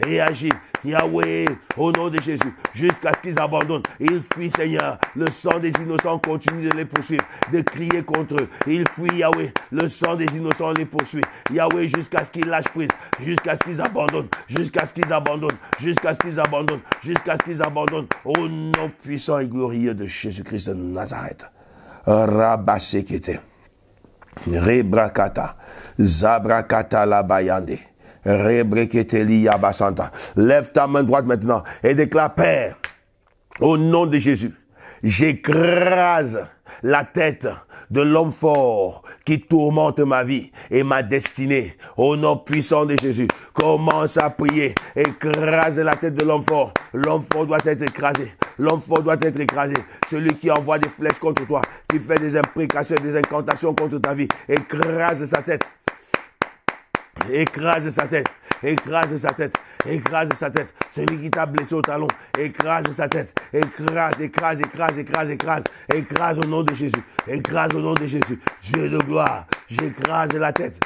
et agis. Yahweh, au nom de Jésus, jusqu'à ce qu'ils abandonnent. Ils fuient, Seigneur. Le sang des innocents continue de les poursuivre, de crier contre eux. Ils fuient, Yahweh. Le sang des innocents les poursuit. Yahweh, jusqu'à ce qu'ils lâchent prise, jusqu'à ce qu'ils abandonnent, jusqu'à ce qu'ils abandonnent, jusqu'à ce qu'ils abandonnent, jusqu'à ce qu'ils abandonnent. Au nom puissant et glorieux de Jésus-Christ de Nazareth. Rabasekete. Rebrakata. Zabrakata la bayande. Lève ta main droite maintenant et déclare: Père, au nom de Jésus, j'écrase la tête de l'homme fort qui tourmente ma vie et ma destinée. Au nom puissant de Jésus, commence à prier. Écrase la tête de l'homme fort. L'homme fort doit être écrasé. L'homme fort doit être écrasé. Celui qui envoie des flèches contre toi, qui fait des imprécations, des incantations contre ta vie, écrase sa tête. Écrase sa tête, écrase sa tête, écrase sa tête. Celui qui t'a blessé au talon, écrase sa tête, écrase, écrase, écrase, écrase, écrase, écrase au nom de Jésus, écrase au nom de Jésus. Dieu de gloire, j'écrase la tête.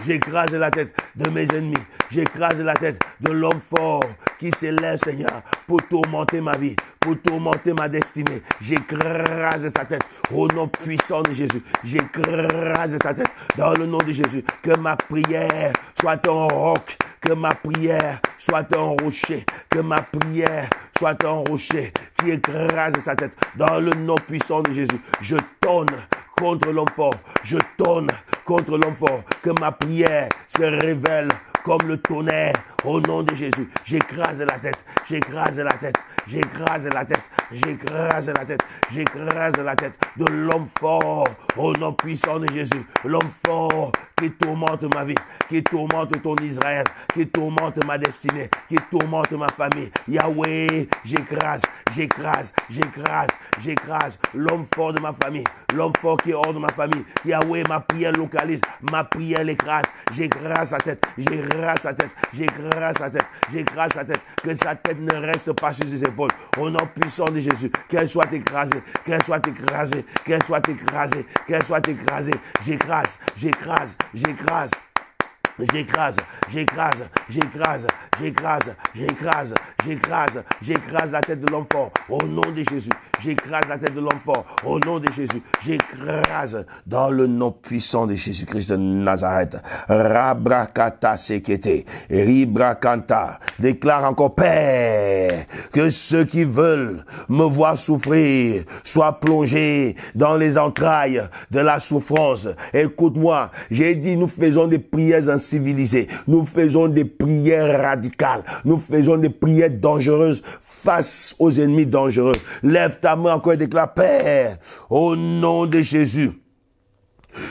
J'écrase la tête de mes ennemis. J'écrase la tête de l'homme fort qui s'élève, Seigneur, pour tourmenter ma vie, pour tourmenter ma destinée. J'écrase sa tête au nom puissant de Jésus. J'écrase sa tête dans le nom de Jésus. Que ma prière soit un roc, que ma prière soit un rocher, que ma prière soit un rocher qui écrase sa tête dans le nom puissant de Jésus. Je tonne contre l'homme fort. Je tonne contre l'homme fort. Que ma prière se révèle comme le tonnerre au nom de Jésus. J'écrase la tête. J'écrase la tête. J'écrase la tête. J'écrase la tête. J'écrase la tête de l'homme fort au nom puissant de Jésus. L'homme fort qui tourmente ma vie, qui tourmente ton Israël, qui tourmente ma destinée, qui tourmente ma famille. Yahweh, j'écrase, j'écrase, j'écrase, j'écrase l'homme fort de ma famille, l'homme fort qui est hors de ma famille. Yahweh, ma prière localise, ma prière l'écrase. J'écrase sa tête, j'écrase sa tête, j'écrase sa tête, j'écrase sa tête. Que sa tête ne reste pas sur ses épaules. Au nom puissant de Jésus, qu'elle soit écrasée, qu'elle soit écrasée, qu'elle soit écrasée, qu'elle soit écrasée. J'écrase, j'écrase, j'écrase. J'écrase, j'écrase, j'écrase, j'écrase, j'écrase, j'écrase, j'écrase la tête de l'homme fort au nom de Jésus. J'écrase la tête de l'homme fort au nom de Jésus. J'écrase dans le nom puissant de Jésus-Christ de Nazareth. Rabrakata sekete, ribrakanta. Déclare encore: Père, que ceux qui veulent me voir souffrir soient plongés dans les entrailles de la souffrance. Écoute-moi, j'ai dit nous faisons des prières civilisés. Nous faisons des prières radicales. Nous faisons des prières dangereuses face aux ennemis dangereux. Lève ta main encore et déclare: Père, au nom de Jésus,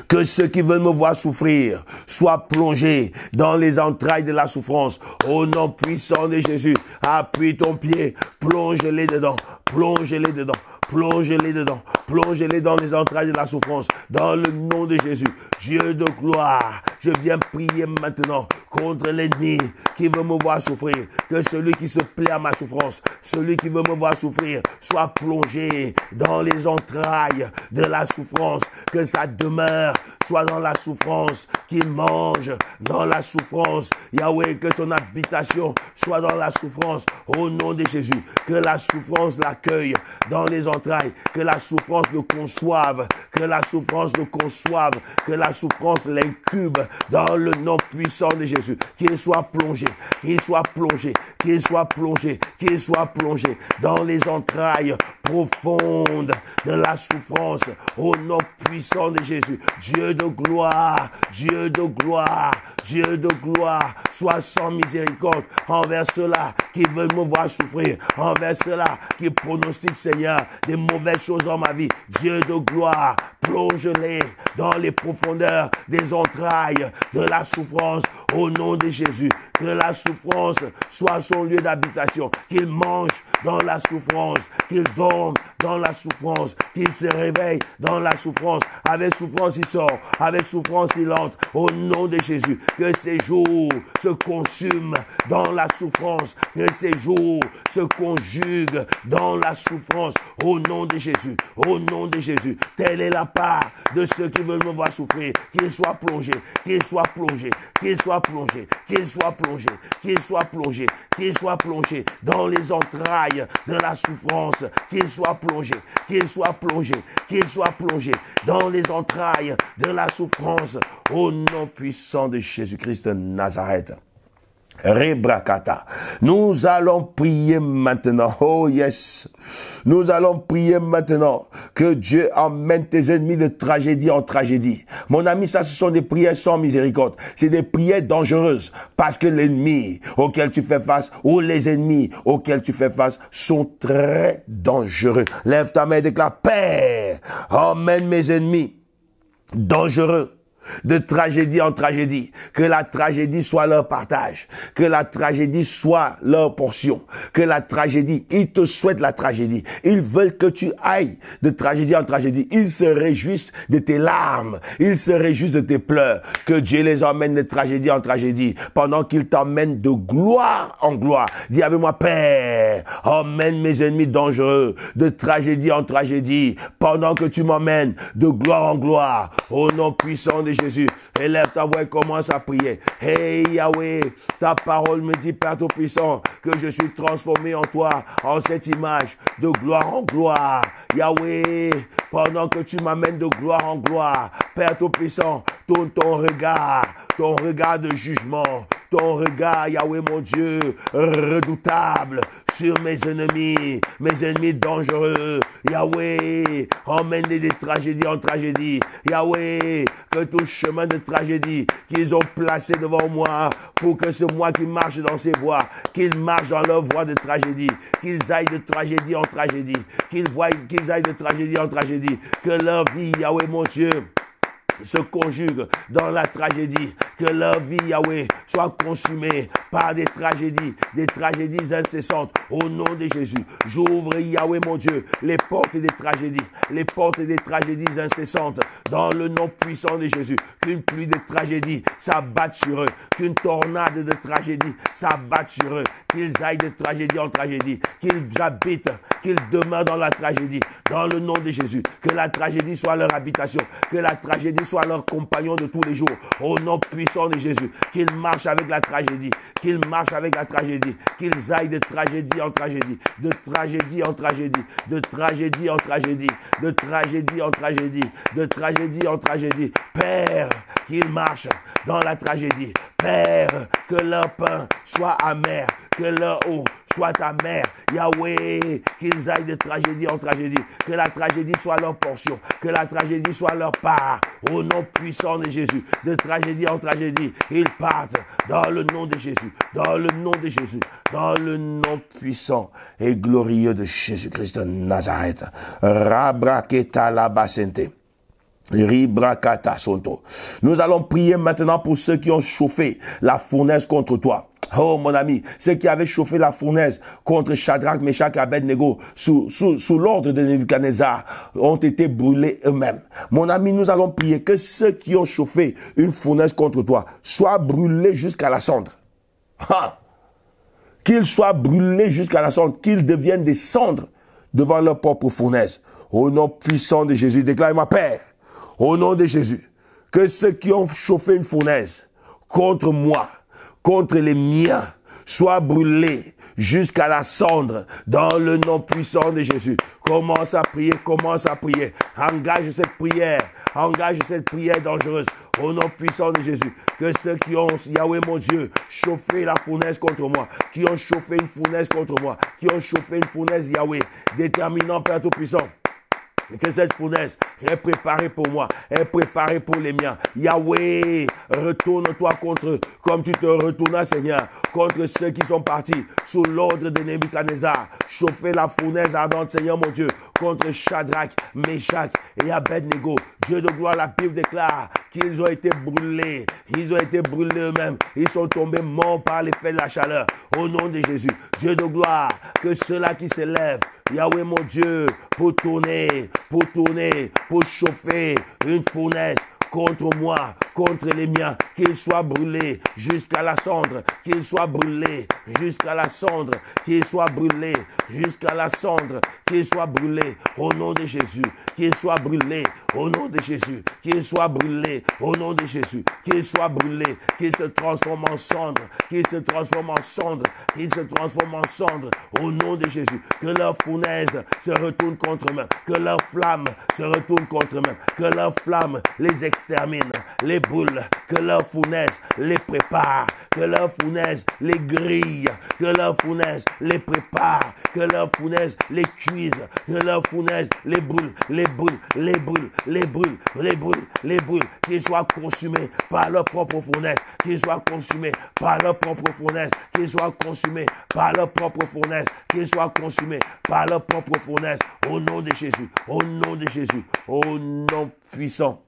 que ceux qui veulent me voir souffrir soient plongés dans les entrailles de la souffrance. Au nom puissant de Jésus, appuie ton pied, plonge-les dedans, plonge-les dedans. Plongez-les dedans, plongez-les dans les entrailles de la souffrance, dans le nom de Jésus. Dieu de gloire, je viens prier maintenant contre l'ennemi qui veut me voir souffrir. Que celui qui se plaît à ma souffrance, celui qui veut me voir souffrir, soit plongé dans les entrailles de la souffrance. Que sa demeure soit dans la souffrance, qu'il mange dans la souffrance. Yahweh, que son habitation soit dans la souffrance, au nom de Jésus. Que la souffrance l'accueille dans les entrailles. Que la souffrance le conçoive, que la souffrance le conçoive, que la souffrance l'incube dans le nom puissant de Jésus. Qu'il soit plongé, qu'il soit plongé, qu'il soit plongé, qu'il soit plongé dans les entrailles profondes de la souffrance au nom puissant de Jésus. Dieu de gloire, Dieu de gloire, Dieu de gloire, sois sans miséricorde envers ceux-là qui veulent me voir souffrir, envers ceux-là qui pronostiquent, Seigneur, des mauvaises choses dans ma vie. Dieu de gloire, plonge-les dans les profondeurs des entrailles de la souffrance au nom de Jésus. Que la souffrance soit son lieu d'habitation, qu'il mange dans la souffrance, qu'il dorme dans la souffrance, qu'il se réveille dans la souffrance, avec souffrance il sort, avec souffrance il entre, au nom de Jésus, que ces jours se consument dans la souffrance, que ces jours se conjuguent dans la souffrance, au nom de Jésus, au nom de Jésus. Telle est la part de ceux qui veulent me voir souffrir, qu'ils soient plongés, qu'ils soient plongés, qu'ils soient plongés, qu'ils soient plongés, qu'ils soient plongés, qu'ils soient plongés dans les entrailles de la souffrance, qu'ils soient plongés, qu'ils soient plongés, qu'ils soient plongés dans les entrailles de la souffrance, au nom puissant de Jésus-Christ de Nazareth. Rebrakata. Nous allons prier maintenant. Oh yes. Nous allons prier maintenant que Dieu emmène tes ennemis de tragédie en tragédie. Mon ami, ça, ce sont des prières sans miséricorde. C'est des prières dangereuses parce que l'ennemi auquel tu fais face ou les ennemis auxquels tu fais face sont très dangereux. Lève ta main et déclare: Père, emmène mes ennemis dangereux de tragédie en tragédie, que la tragédie soit leur partage, que la tragédie soit leur portion, que la tragédie, ils te souhaitent la tragédie, ils veulent que tu ailles de tragédie en tragédie, ils se réjouissent de tes larmes, ils se réjouissent de tes pleurs, que Dieu les emmène de tragédie en tragédie, pendant qu'il t'emmène de gloire en gloire. Dis avec moi: Père, emmène mes ennemis dangereux de tragédie en tragédie, pendant que tu m'emmènes de gloire en gloire, au nom puissant de Jésus. Élève ta voix et commence à prier. Hey Yahweh, ta parole me dit, Père Tout-Puissant, que je suis transformé en toi, en cette image, de gloire en gloire. Yahweh, pendant que tu m'amènes de gloire en gloire, Père Tout-Puissant, tourne ton regard de jugement, ton regard, Yahweh mon Dieu, redoutable sur mes ennemis dangereux. Yahweh, emmène-les des tragédies en tragédie. Yahweh, que tout chemin de tragédie qu'ils ont placé devant moi, pour que c'est moi qui marche dans ces voies, qu'ils marchent dans leur voie de tragédie, qu'ils aillent de tragédie en tragédie, qu'ils aillent de tragédie en tragédie, que leur vie, Yahweh mon Dieu, se conjugue dans la tragédie, que leur vie, Yahweh, soit consumée par des tragédies incessantes, au nom de Jésus. J'ouvre, Yahweh mon Dieu, les portes des tragédies incessantes, dans le nom puissant de Jésus. Qu'une pluie de tragédie s'abatte sur eux, qu'une tornade de tragédie s'abatte sur eux, qu'ils aillent de tragédie en tragédie, qu'ils habitent, qu'ils demeurent dans la tragédie, dans le nom de Jésus. Que la tragédie soit leur habitation, que la tragédie soit leur compagnon de tous les jours, au nom puissant de Jésus. Qu'ils marchent avec la tragédie, qu'ils marchent avec la tragédie, qu'ils aillent de tragédie en tragédie, de tragédie en tragédie, de tragédie en tragédie, de tragédie en tragédie, de tragédie en tragédie. Père, qu'ils marchent dans la tragédie. Père, que leur pain soit amer, que leur eau soit amère. Yahweh, qu'ils aillent de tragédie en tragédie, que la tragédie soit leur portion, que la tragédie soit leur part, au nom puissant de Jésus. De tragédie en tragédie, ils partent dans le nom de Jésus, dans le nom de Jésus, dans le nom puissant et glorieux de Jésus-Christ de Nazareth. Rabraketa la basente. Nous allons prier maintenant pour ceux qui ont chauffé la fournaise contre toi. Oh mon ami, ceux qui avaient chauffé la fournaise contre Shadrach, Meshach et Abednego sous l'ordre de Nebuchadnezzar ont été brûlés eux-mêmes. Mon ami, nous allons prier que ceux qui ont chauffé une fournaise contre toi soient brûlés jusqu'à la cendre. Qu'ils soient brûlés jusqu'à la cendre, qu'ils deviennent des cendres devant leur propre fournaise. Au nom puissant de Jésus, déclare-moi, Père, au nom de Jésus, que ceux qui ont chauffé une fournaise contre moi, contre les miens, soient brûlés jusqu'à la cendre dans le nom puissant de Jésus. Commence à prier, commence à prier. Engage cette prière dangereuse au nom puissant de Jésus. Que ceux qui ont, Yahweh mon Dieu, chauffé la fournaise contre moi, qui ont chauffé une fournaise contre moi, qui ont chauffé une fournaise, Yahweh, déterminant Père Tout-Puissant, que cette fournaise est préparée pour moi, est préparée pour les miens. Yahweh, retourne-toi contre eux, comme tu te retournas, Seigneur, contre ceux qui sont partis sous l'ordre de Nebuchadnezzar. Chauffer la fournaise ardente, Seigneur mon Dieu, contre Shadrach, Meshach et Abednego. Dieu de gloire, la Bible déclare qu'ils ont été brûlés. Ils ont été brûlés eux-mêmes. Ils sont tombés morts par l'effet de la chaleur. Au nom de Jésus, Dieu de gloire, que ceux-là qui s'élèvent, Yahweh mon Dieu, pour tourner, pour chauffer une fournaise contre moi, contre les miens, qu'ils soient brûlés jusqu'à la cendre, qu'ils soient brûlés jusqu'à la cendre, qu'ils soient brûlés jusqu'à la cendre, qu'ils soient brûlés au nom de Jésus, qu'ils soient brûlés au nom de Jésus, qu'ils soient brûlés au nom de Jésus, qu'ils soient brûlés, qu'ils se transforment en cendre, qu'ils se transforment en cendre, qu'ils se transforment en cendre au nom de Jésus, que leur fournaise se retourne contre eux-mêmes, que leur flamme se retourne contre eux-mêmes, que leur flamme les extermine, les brûle, que leur fournaise les prépare, que leur fournaise les grille, que leur fournaise les prépare, que leur fournaise les cuise, que leur fournaise les brûle, les brûle, les brûle, les brûle, les brûle, les brûle, qu'ils soient consumés par leur propre fournaise, qu'ils soient consumés par leur propre fournaise, qu'ils soient consumés par leur propre fournaise, qu'ils soient consumés par leur propre fournaise, au nom de Jésus, au nom de Jésus, au nom puissant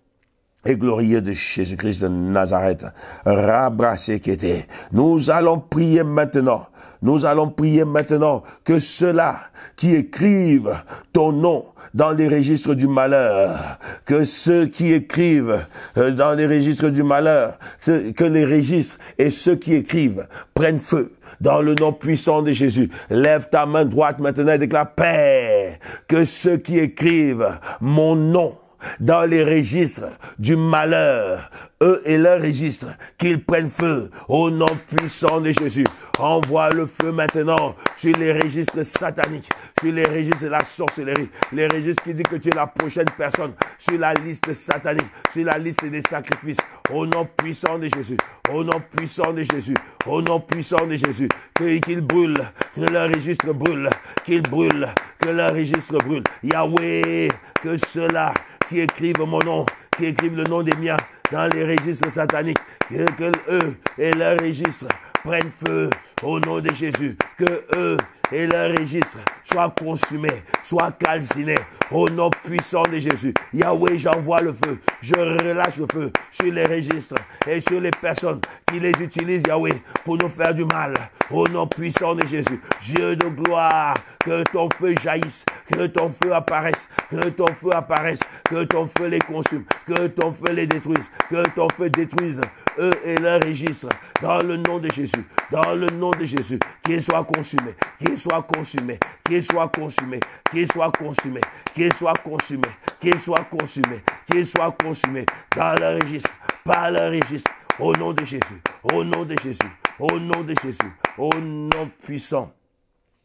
et glorieux de Jésus-Christ de Nazareth. Rabrasekete. Nous allons prier maintenant. Nous allons prier maintenant que ceux-là qui écrivent ton nom dans les registres du malheur, que ceux qui écrivent dans les registres du malheur, que les registres et ceux qui écrivent prennent feu. Dans le nom puissant de Jésus, lève ta main droite maintenant et déclare paix. Que ceux qui écrivent mon nom dans les registres du malheur, eux et leurs registres, qu'ils prennent feu au nom puissant de Jésus. Envoie le feu maintenant sur les registres sataniques, sur les registres de la sorcellerie, les registres qui disent que tu es la prochaine personne, sur la liste satanique, sur la liste des sacrifices, au nom puissant de Jésus, au nom puissant de Jésus, au nom puissant de Jésus, qu'ils brûlent, que leur registre brûle, qu'ils brûlent, que leur registre brûle. Yahweh, que ceux-là qui écrivent mon nom, qui écrivent le nom des miens dans les registres sataniques, que eux et leurs registres prennent feu au nom de Jésus, que eux et leurs registres soient consumés, soient calcinés au nom puissant de Jésus. Yahweh, j'envoie le feu, je relâche le feu sur les registres et sur les personnes qui les utilisent, Yahweh, pour nous faire du mal, au nom puissant de Jésus. Dieu de gloire, que ton feu jaillisse, que ton feu apparaisse, que ton feu apparaisse, que ton feu les consume, que ton feu les détruise, que ton feu détruise eux et leurs registres, dans le nom de Jésus, dans le nom de Jésus, qu'ils soient consumés, qu'ils soient consumés, qu'ils soient consumés, qu'ils soient consumés, qu'ils soient consumés, qu'ils soient consumés, qu'ils soient consumés, dans leur registre, par leur registre, au nom de Jésus, au nom de Jésus, au nom de Jésus, au nom puissant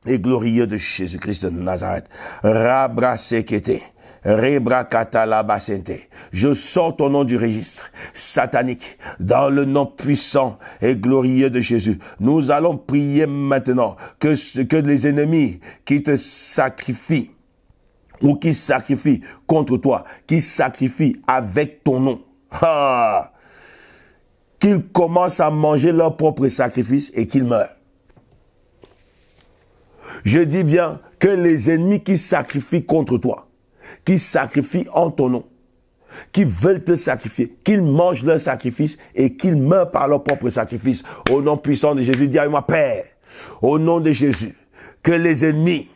et glorieux de Jésus-Christ de Nazareth. Rabrasekete. Je sors ton nom du registre satanique dans le nom puissant et glorieux de Jésus. Nous allons prier maintenant que les ennemis qui te sacrifient ou qui sacrifient contre toi, qui sacrifient avec ton nom, qu'ils commencent à manger leur propre sacrifice et qu'ils meurent. Je dis bien que les ennemis qui sacrifient contre toi, qui sacrifient en ton nom, qui veulent te sacrifier, qu'ils mangent leur sacrifice et qu'ils meurent par leur propre sacrifice. Au nom puissant de Jésus, dis avec moi, Père, au nom de Jésus, que les ennemis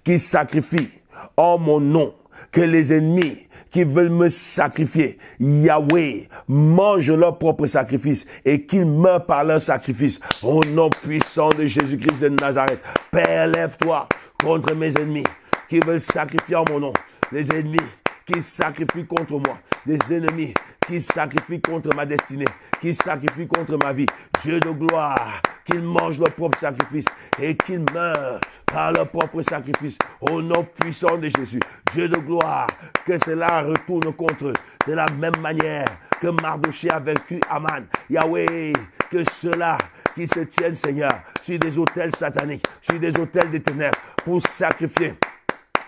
qui sacrifient en mon nom, que les ennemis qui veulent me sacrifier, Yahweh, mangent leur propre sacrifice et qu'ils meurent par leur sacrifice. Au nom puissant de Jésus-Christ de Nazareth, Père, lève-toi contre mes ennemis qui veulent sacrifier en mon nom. Les ennemis qui sacrifient contre moi, des ennemis qui sacrifient contre ma destinée, qui sacrifient contre ma vie. Dieu de gloire, qu'ils mangent leur propre sacrifice et qu'ils meurent par leur propre sacrifice. Au nom puissant de Jésus, Dieu de gloire, que cela retourne contre eux de la même manière que Mardochée a vaincu Aman. Yahweh, que ceux-là qui se tiennent, Seigneur, sur des autels sataniques, sur des autels des ténèbres, pour sacrifier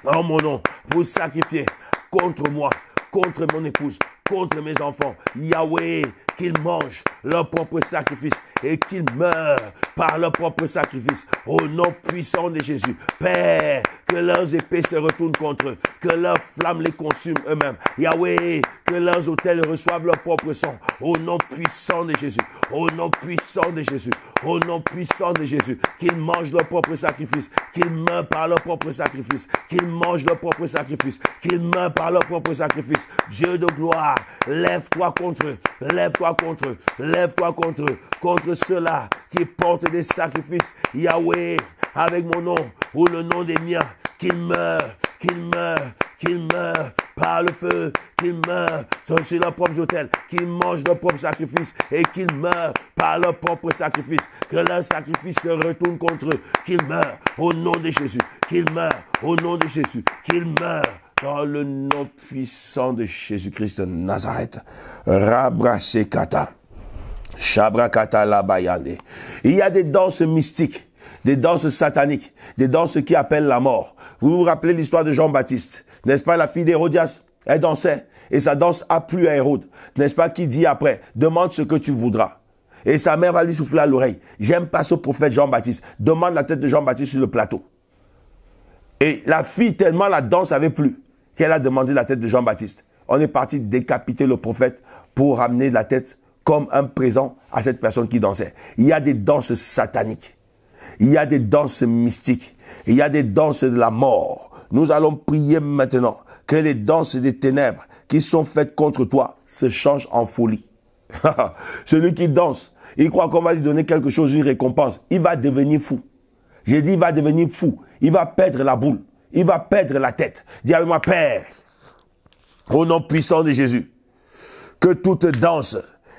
en mon nom, pour sacrifier contre moi, contre mon épouse, contre mes enfants. Yahweh, qu'ils mangent leur propre sacrifice et qu'ils meurent par leur propre sacrifice. Au nom puissant de Jésus. Père, que leurs épées se retournent contre eux, que leurs flammes les consument eux-mêmes. Yahweh, que leurs autels reçoivent leur propre sang. Au nom puissant de Jésus. Au nom puissant de Jésus. Au nom puissant de Jésus. Qu'ils mangent leur propre sacrifice. Qu'ils meurent par leur propre sacrifice. Qu'ils mangent leur propre sacrifice. Qu'ils meurent par leur propre sacrifice. Dieu de gloire, lève-toi contre eux. Lève-toi contre eux. Lève-toi contre eux. Contre ceux-là qui portent des sacrifices. Yahweh, avec mon nom ou le nom des miens, qu'ils meurent, qu'ils meurent, qu'ils meurent par le feu, qu'ils meurent sur leurs propres autels, qu'ils mangent leurs propres sacrifices et qu'ils meurent par leurs propres sacrifices, que leurs sacrifices se retournent contre eux, qu'ils meurent au nom de Jésus, qu'ils meurent au nom de Jésus, qu'ils meurent dans le nom puissant de Jésus-Christ de Nazareth. Rabrasekata, Shabrakata Labayande. Il y a des danses mystiques, des danses sataniques, des danses qui appellent la mort. Vous vous rappelez l'histoire de Jean-Baptiste, n'est-ce pas? La fille d'Hérodias, elle dansait et sa danse a plu à Hérode, n'est-ce pas? Qui dit après, demande ce que tu voudras. Et sa mère va lui souffler à l'oreille. J'aime pas ce prophète Jean-Baptiste. Demande la tête de Jean-Baptiste sur le plateau. Et la fille, tellement la danse avait plu, qu'elle a demandé la tête de Jean-Baptiste. On est parti décapiter le prophète pour ramener la tête comme un présent à cette personne qui dansait. Il y a des danses sataniques. Il y a des danses mystiques. Il y a des danses de la mort. Nous allons prier maintenant que les danses des ténèbres qui sont faites contre toi se changent en folie. Celui qui danse, il croit qu'on va lui donner quelque chose, une récompense. Il va devenir fou. J'ai dit, il va devenir fou. Il va perdre la boule. Il va perdre la tête. Dis avec moi, Père, au nom puissant de Jésus, que toute danse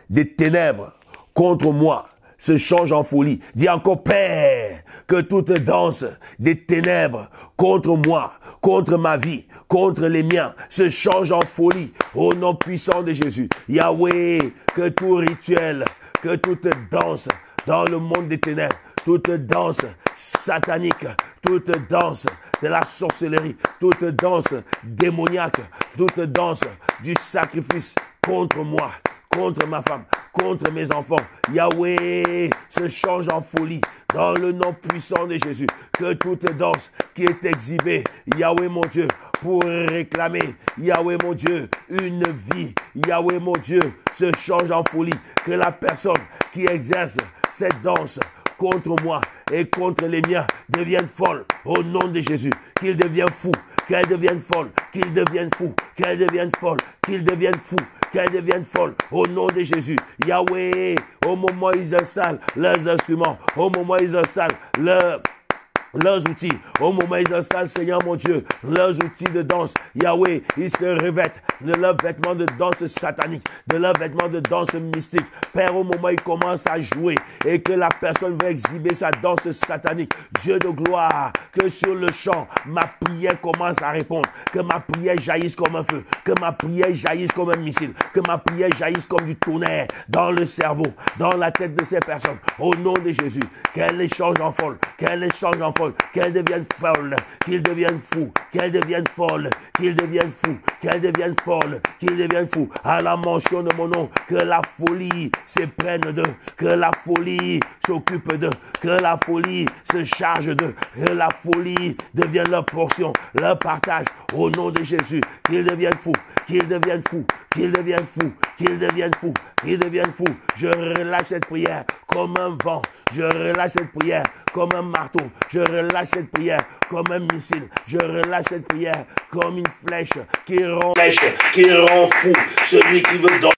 des ténèbres contre moi se change en folie. Dis encore, Père, que toute danse des ténèbres contre moi, contre ma vie, contre les miens, se change en folie. Au nom puissant de Jésus. Yahweh, que tout rituel, que toute danse dans le monde des ténèbres, toute danse satanique, toute danse de la sorcellerie, toute danse démoniaque, toute danse du sacrifice contre moi, contre ma femme, contre mes enfants. Yahweh se change en folie dans le nom puissant de Jésus. Que toute danse qui est exhibée, Yahweh mon Dieu, pour réclamer, Yahweh mon Dieu, une vie, Yahweh mon Dieu, se change en folie. Que la personne qui exerce cette danse contre moi et contre les miens devienne folle au nom de Jésus. Qu'il devienne fou, qu'elle devienne folle, qu'il devienne fou, qu'elle devienne folle, qu'il devienne fou, qu'elle devienne folle au nom de Jésus. Yahweh, au moment où ils installent leurs instruments, au moment où ils installent leurs outils, au moment où ils installent, Seigneur mon Dieu, leurs outils de danse, Yahweh, ils se revêtent de leurs vêtements de danse satanique, de leurs vêtements de danse mystique. Père, au moment où ils commencent à jouer et que la personne va exhiber sa danse satanique, Dieu de gloire, que sur le champ, ma prière commence à répondre, que ma prière jaillisse comme un feu, que ma prière jaillisse comme un missile, que ma prière jaillisse comme du tonnerre dans le cerveau, dans la tête de ces personnes, au nom de Jésus, qu'elle les change en folle, qu'elle les change en folle, qu'elle devienne folle, qu'ils deviennent fous, qu'elle devienne folle, qu'ils deviennent fous, qu'elle devienne folle, qu'ils deviennent fous. À la mention de mon nom, que la folie s'éprenne d'eux, que la folie s'occupe d'eux, que la folie se charge d'eux, que la folie devienne leur portion, leur partage, au nom de Jésus, qu'ils deviennent fous, qu'ils deviennent fous, qu'ils deviennent fous, qu'ils deviennent fous, qu'ils deviennent fous. Je relâche cette prière comme un vent, je relâche cette prière comme un marteau, je relâche cette prière comme un missile, je relâche cette prière comme une flèche qui rend fou celui qui veut dormir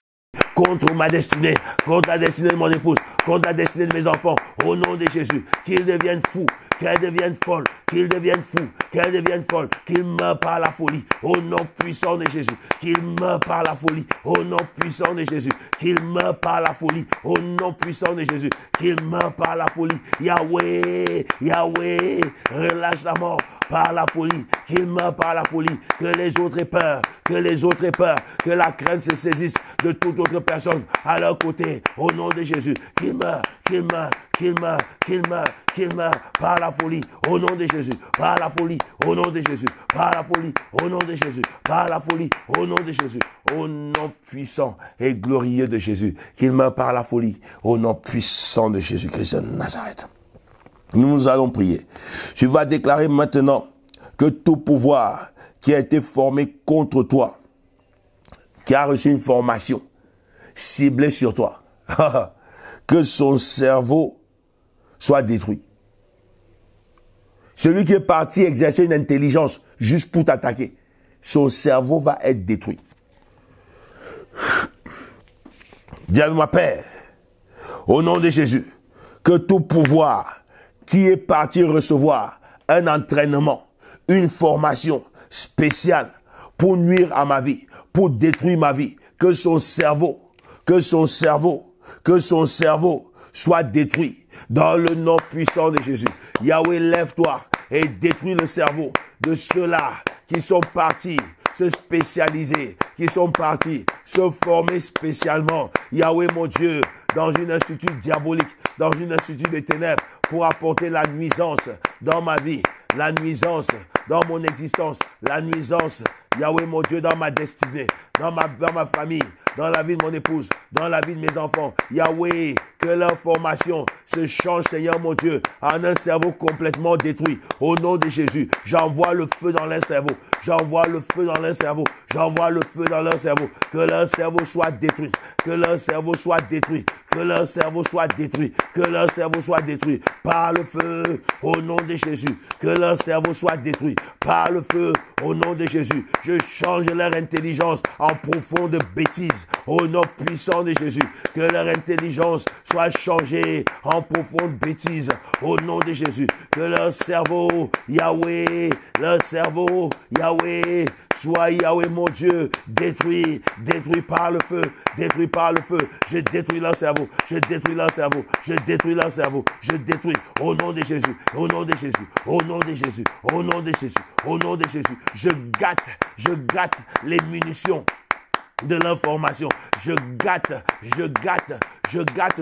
contre ma destinée, contre la destinée de mon épouse, contre la destinée de mes enfants, au nom de Jésus, qu'ils deviennent fous, qu'elles deviennent folles, qu'ils deviennent fous, qu'elles deviennent folles, qu'ils meurent par la folie, au nom puissant de Jésus, qu'ils meurent par la folie, au nom puissant de Jésus, qu'ils meurent par la folie, au nom puissant de Jésus, qu'ils meurent par la folie. Yahweh, Yahweh, relâche la mort par la folie, qu'ils meurent par la folie, que les autres aient peur, que les autres aient peur, que la crainte se saisisse de toute autre personne à leur côté, au nom de Jésus, qu'ils meurent, qu'ils meurent, qu'ils meurent, qu'ils meurent, qu'ils meurent par la folie, au nom de Jésus, par la folie, au nom de Jésus, par la folie, au nom de Jésus, par la folie, au nom de Jésus, au nom puissant et glorieux de Jésus, qu'ils meurent par la folie, au nom puissant de Jésus-Christ de Nazareth. Nous allons prier. Tu vas déclarer maintenant que tout pouvoir qui a été formé contre toi, qui a reçu une formation ciblée sur toi, que son cerveau soit détruit. Celui qui est parti exercer une intelligence juste pour t'attaquer, son cerveau va être détruit. Dis avec moi, Père, au nom de Jésus, que tout pouvoir qui est parti recevoir un entraînement, une formation spéciale pour nuire à ma vie, pour détruire ma vie, que son cerveau soit détruit dans le nom puissant de Jésus. Yahweh, lève-toi et détruis le cerveau de ceux-là qui sont partis se spécialiser, qui sont partis se former spécialement, Yahweh mon Dieu, dans une institut diabolique, dans une institut des ténèbres, pour apporter la nuisance dans ma vie, la nuisance dans mon existence, la nuisance, Yahweh mon Dieu, dans ma destinée, dans ma famille, dans la vie de mon épouse, dans la vie de mes enfants. Yahweh, que leur formation se change, Seigneur mon Dieu, en un cerveau complètement détruit. Au nom de Jésus, j'envoie le feu dans leur cerveau. J'envoie le feu dans leur cerveau. J'envoie le feu dans leur cerveau. Que leur cerveau soit détruit. Que leur cerveau soit détruit. Que leur cerveau soit détruit. Que leur cerveau soit détruit. Par le feu, au nom de Jésus. Que leur cerveau soit détruit. Par le feu, au nom de Jésus. Je change leur intelligence en profonde bêtise. Au nom puissant de Jésus. Que leur intelligence soit changée en profonde bêtise. Au nom de Jésus. Que leur cerveau, Yahweh, soit Yahweh mon Dieu, détruit par le feu, détruit par le feu. Je détruis leur cerveau, je détruis leur cerveau, je détruis leur cerveau, je détruis au nom de Jésus, au nom de Jésus, au nom de Jésus, au nom de Jésus, au nom de Jésus. Je gâte les munitions de l'information. Je gâte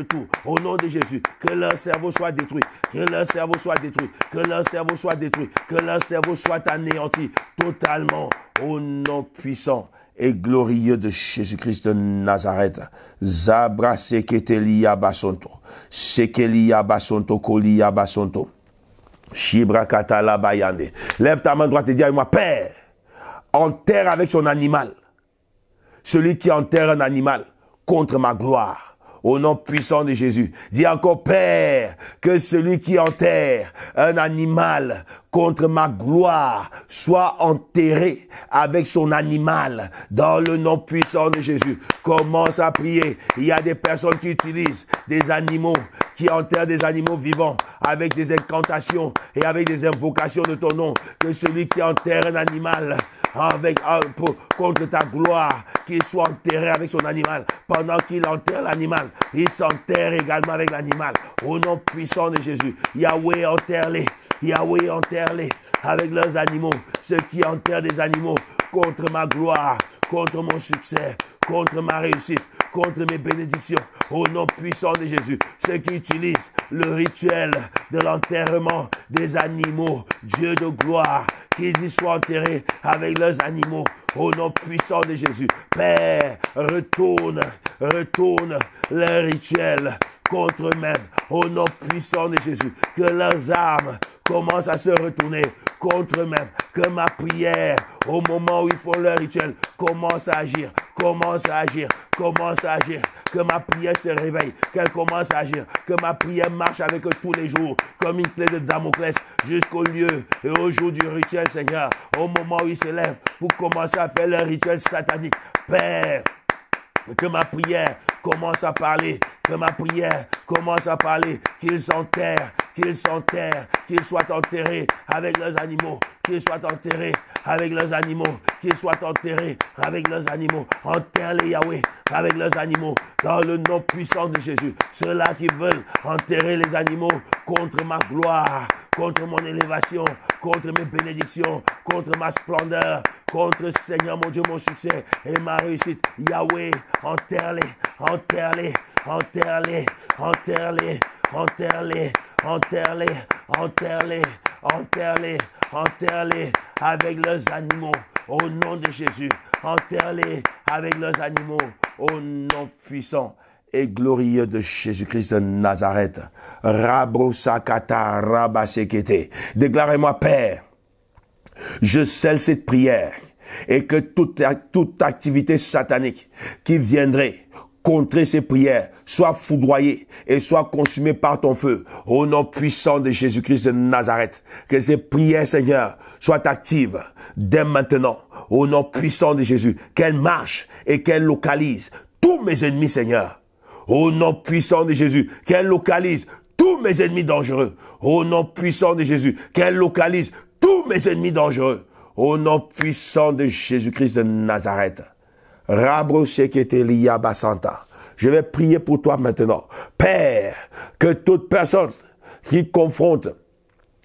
tout au nom de Jésus. Que leur cerveau soit détruit, que leur cerveau soit détruit, que leur cerveau soit détruit, que leur cerveau soit anéanti totalement au nom puissant et glorieux de Jésus-Christ de Nazareth. Zabra seketelia basonto, sekelia basonto, kolia basonto, shibra katala bayande. Lève ta main droite et dis à moi, Père, enterre avec son animal celui qui enterre un animal contre ma gloire. Au nom puissant de Jésus. Dis encore, Père, que celui qui enterre un animal contre ma gloire soit enterré avec son animal dans le nom puissant de Jésus. Commence à prier. Il y a des personnes qui utilisent des animaux, qui enterrent des animaux vivants avec des incantations et avec des invocations de ton nom. Que celui qui enterre un animal contre ta gloire, qu'il soit enterré avec son animal. Pendant qu'il enterre l'animal, il s'enterre également avec l'animal. Au nom puissant de Jésus, Yahweh, enterre-les. Yahweh, enterre-les avec leurs animaux. Ceux qui enterrent des animaux contre ma gloire, contre mon succès, contre ma réussite, contre mes bénédictions, au nom puissant de Jésus. Ceux qui utilisent le rituel de l'enterrement des animaux, Dieu de gloire, qu'ils y soient enterrés avec leurs animaux, au nom puissant de Jésus. Père, retourne leur rituel contre eux-mêmes, au nom puissant de Jésus. Que leurs armes commencent à se retourner contre eux-mêmes. Que ma prière, au moment où ils font leur rituel, commence à agir. Que ma prière se réveille, qu'elle commence à agir. Que ma prière marche avec eux tous les jours, comme une clé de Damoclès, jusqu'au lieu et au jour du rituel, Seigneur. Au moment où ils se lèvent pour commencer à faire leur rituel satanique. Père, que ma prière commence à parler, qu'ils s'enterrent, qu'ils soient enterrés avec leurs animaux, enterre-les Yahweh avec leurs animaux, dans le nom puissant de Jésus. Ceux-là qui veulent enterrer les animaux contre ma gloire, contre mon élévation, contre mes bénédictions, contre ma splendeur, contre, Seigneur mon Dieu, mon succès et ma réussite. Yahweh, enterre-les, enterre-les, enterre-les, enterre-les, enterre-les, enterre-les, enterre-les, enterre-les, enterre-les avec leurs animaux. Au nom de Jésus, enterre-les avec leurs animaux. Au nom puissant et glorieux de Jésus-Christ de Nazareth. Rabro sakata rabasekete. Déclarez-moi, Père, je scelle cette prière et que toute activité satanique qui viendrait contrer ces prières soit foudroyée et soit consumée par ton feu. Au nom puissant de Jésus-Christ de Nazareth, que ces prières, Seigneur, soient actives dès maintenant. Au nom puissant de Jésus, qu'elles marchent et qu'elles localisent tous mes ennemis, Seigneur. Au nom puissant de Jésus, qu'elle localise tous mes ennemis dangereux. Au nom puissant de Jésus, qu'elle localise tous mes ennemis dangereux. Au nom puissant de Jésus-Christ de Nazareth. Je vais prier pour toi maintenant. Père, que toute personne qui confronte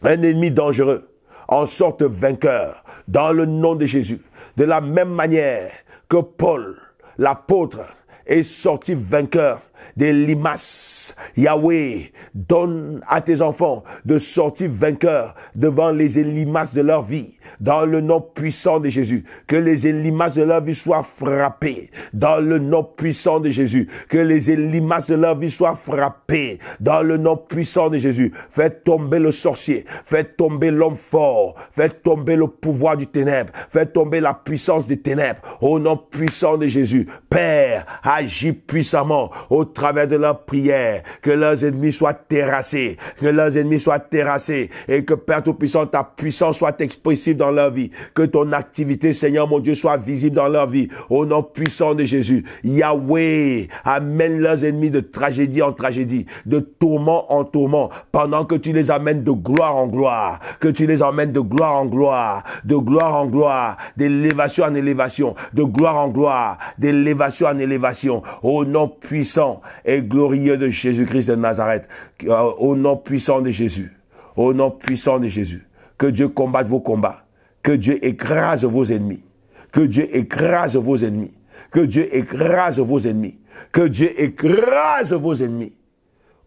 un ennemi dangereux en sorte vainqueur dans le nom de Jésus. De la même manière que Paul, l'apôtre, est sorti vainqueur des limaces. Yahweh, donne à tes enfants de sortir vainqueurs devant les limaces de leur vie. Dans le nom puissant de Jésus, que les limaces de leur vie soient frappées. Dans le nom puissant de Jésus, que les limaces de leur vie soient frappées. Dans le nom puissant de Jésus, faites tomber le sorcier, faites tomber l'homme fort, faites tomber le pouvoir du ténèbre, faites tomber la puissance des ténèbres. Au nom puissant de Jésus, Père, agis puissamment au travers de leurs prières, que leurs ennemis soient terrassés, que leurs ennemis soient terrassés, et que Père Tout-Puissant, ta puissance soit expressive dans leur vie, que ton activité, Seigneur mon Dieu, soit visible dans leur vie, au nom puissant de Jésus. Yahweh, amène leurs ennemis de tragédie en tragédie, de tourment en tourment, pendant que tu les amènes de gloire en gloire, que tu les emmènes de gloire en gloire, de gloire en gloire, d'élévation en élévation, de gloire en gloire, d'élévation en élévation, au nom puissant et glorieux de Jésus-Christ de Nazareth, au nom puissant de Jésus, au nom puissant de Jésus, que Dieu combatte vos combats, que Dieu écrase vos ennemis, que Dieu écrase vos ennemis, que Dieu écrase vos ennemis, que Dieu écrase vos ennemis,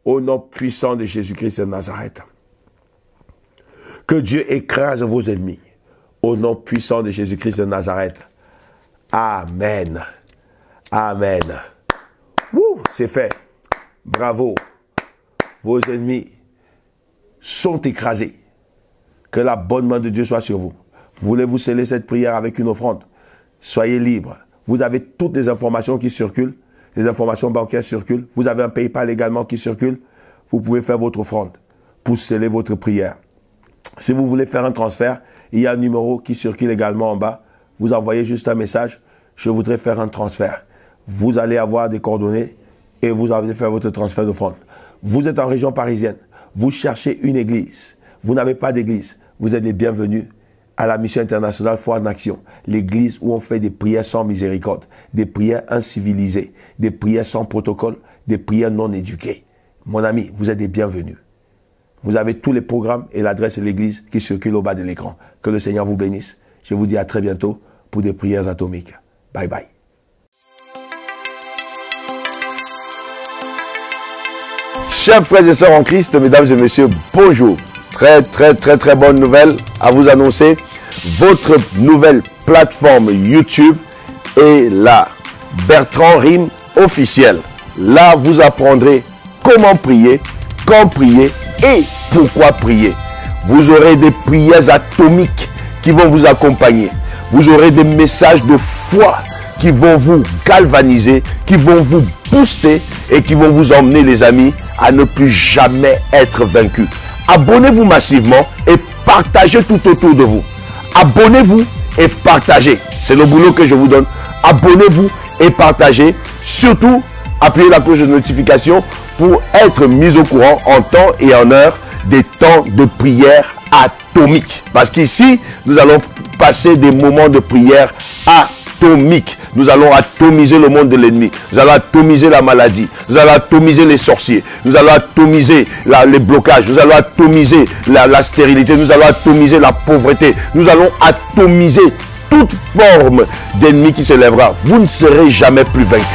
au nom puissant de Jésus-Christ de Nazareth. Que Dieu écrase vos ennemis, au nom puissant de Jésus-Christ de Nazareth. Amen. Amen. C'est fait. Bravo. Vos ennemis sont écrasés. Que la bonne main de Dieu soit sur vous. Voulez-vous sceller cette prière avec une offrande? Soyez libre. Vous avez toutes les informations qui circulent. Les informations bancaires circulent. Vous avez un PayPal également qui circule. Vous pouvez faire votre offrande pour sceller votre prière. Si vous voulez faire un transfert, il y a un numéro qui circule également en bas. Vous envoyez juste un message. Je voudrais faire un transfert. Vous allez avoir des coordonnées et vous allez faire votre transfert d'offrande. Vous êtes en région parisienne. Vous cherchez une église. Vous n'avez pas d'église. Vous êtes les bienvenus à la mission internationale Foi en Action. L'église où on fait des prières sans miséricorde, des prières incivilisées, des prières sans protocole, des prières non éduquées. Mon ami, vous êtes les bienvenus. Vous avez tous les programmes et l'adresse de l'église qui circulent au bas de l'écran. Que le Seigneur vous bénisse. Je vous dis à très bientôt pour des prières atomiques. Bye bye. Chers frères et sœurs en Christ, mesdames et messieurs, bonjour. Très bonne nouvelle à vous annoncer. Votre nouvelle plateforme YouTube est là. Bertrand Rime officiel. Là, vous apprendrez comment prier, quand prier et pourquoi prier. Vous aurez des prières atomiques qui vont vous accompagner. Vous aurez des messages de foi qui vont vous galvaniser, qui vont vous booster et qui vont vous emmener, les amis, à ne plus jamais être vaincus. Abonnez-vous massivement et partagez tout autour de vous. Abonnez-vous et partagez. C'est le boulot que je vous donne. Abonnez-vous et partagez. Surtout, appuyez la cloche de notification pour être mis au courant en temps et en heure des temps de prière atomique. Parce qu'ici, nous allons passer des moments de prière atomique. Nous allons atomiser le monde de l'ennemi. Nous allons atomiser la maladie. Nous allons atomiser les sorciers. Nous allons atomiser les blocages. Nous allons atomiser la stérilité. Nous allons atomiser la pauvreté. Nous allons atomiser toute forme d'ennemi qui s'élèvera, vous ne serez jamais plus vaincus.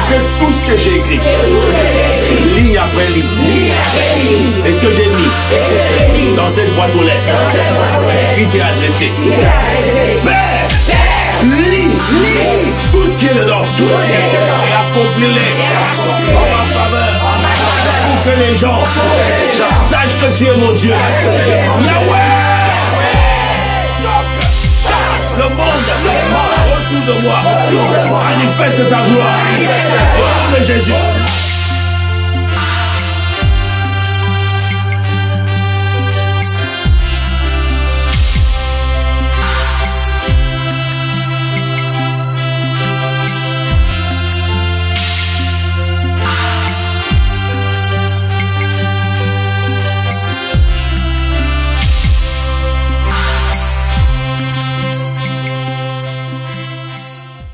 Que tout ce que j'ai écrit, ligne après ligne, et que j'ai mis dans cette boîte aux lettres qui t'est adressée. Mais, lis tout ce qui est dedans et accomplis-les en ma faveur pour que les gens sachent que tu es mon Dieu. Yahweh! Le monde autour de moi manifeste ta gloire. Au nom de Jésus.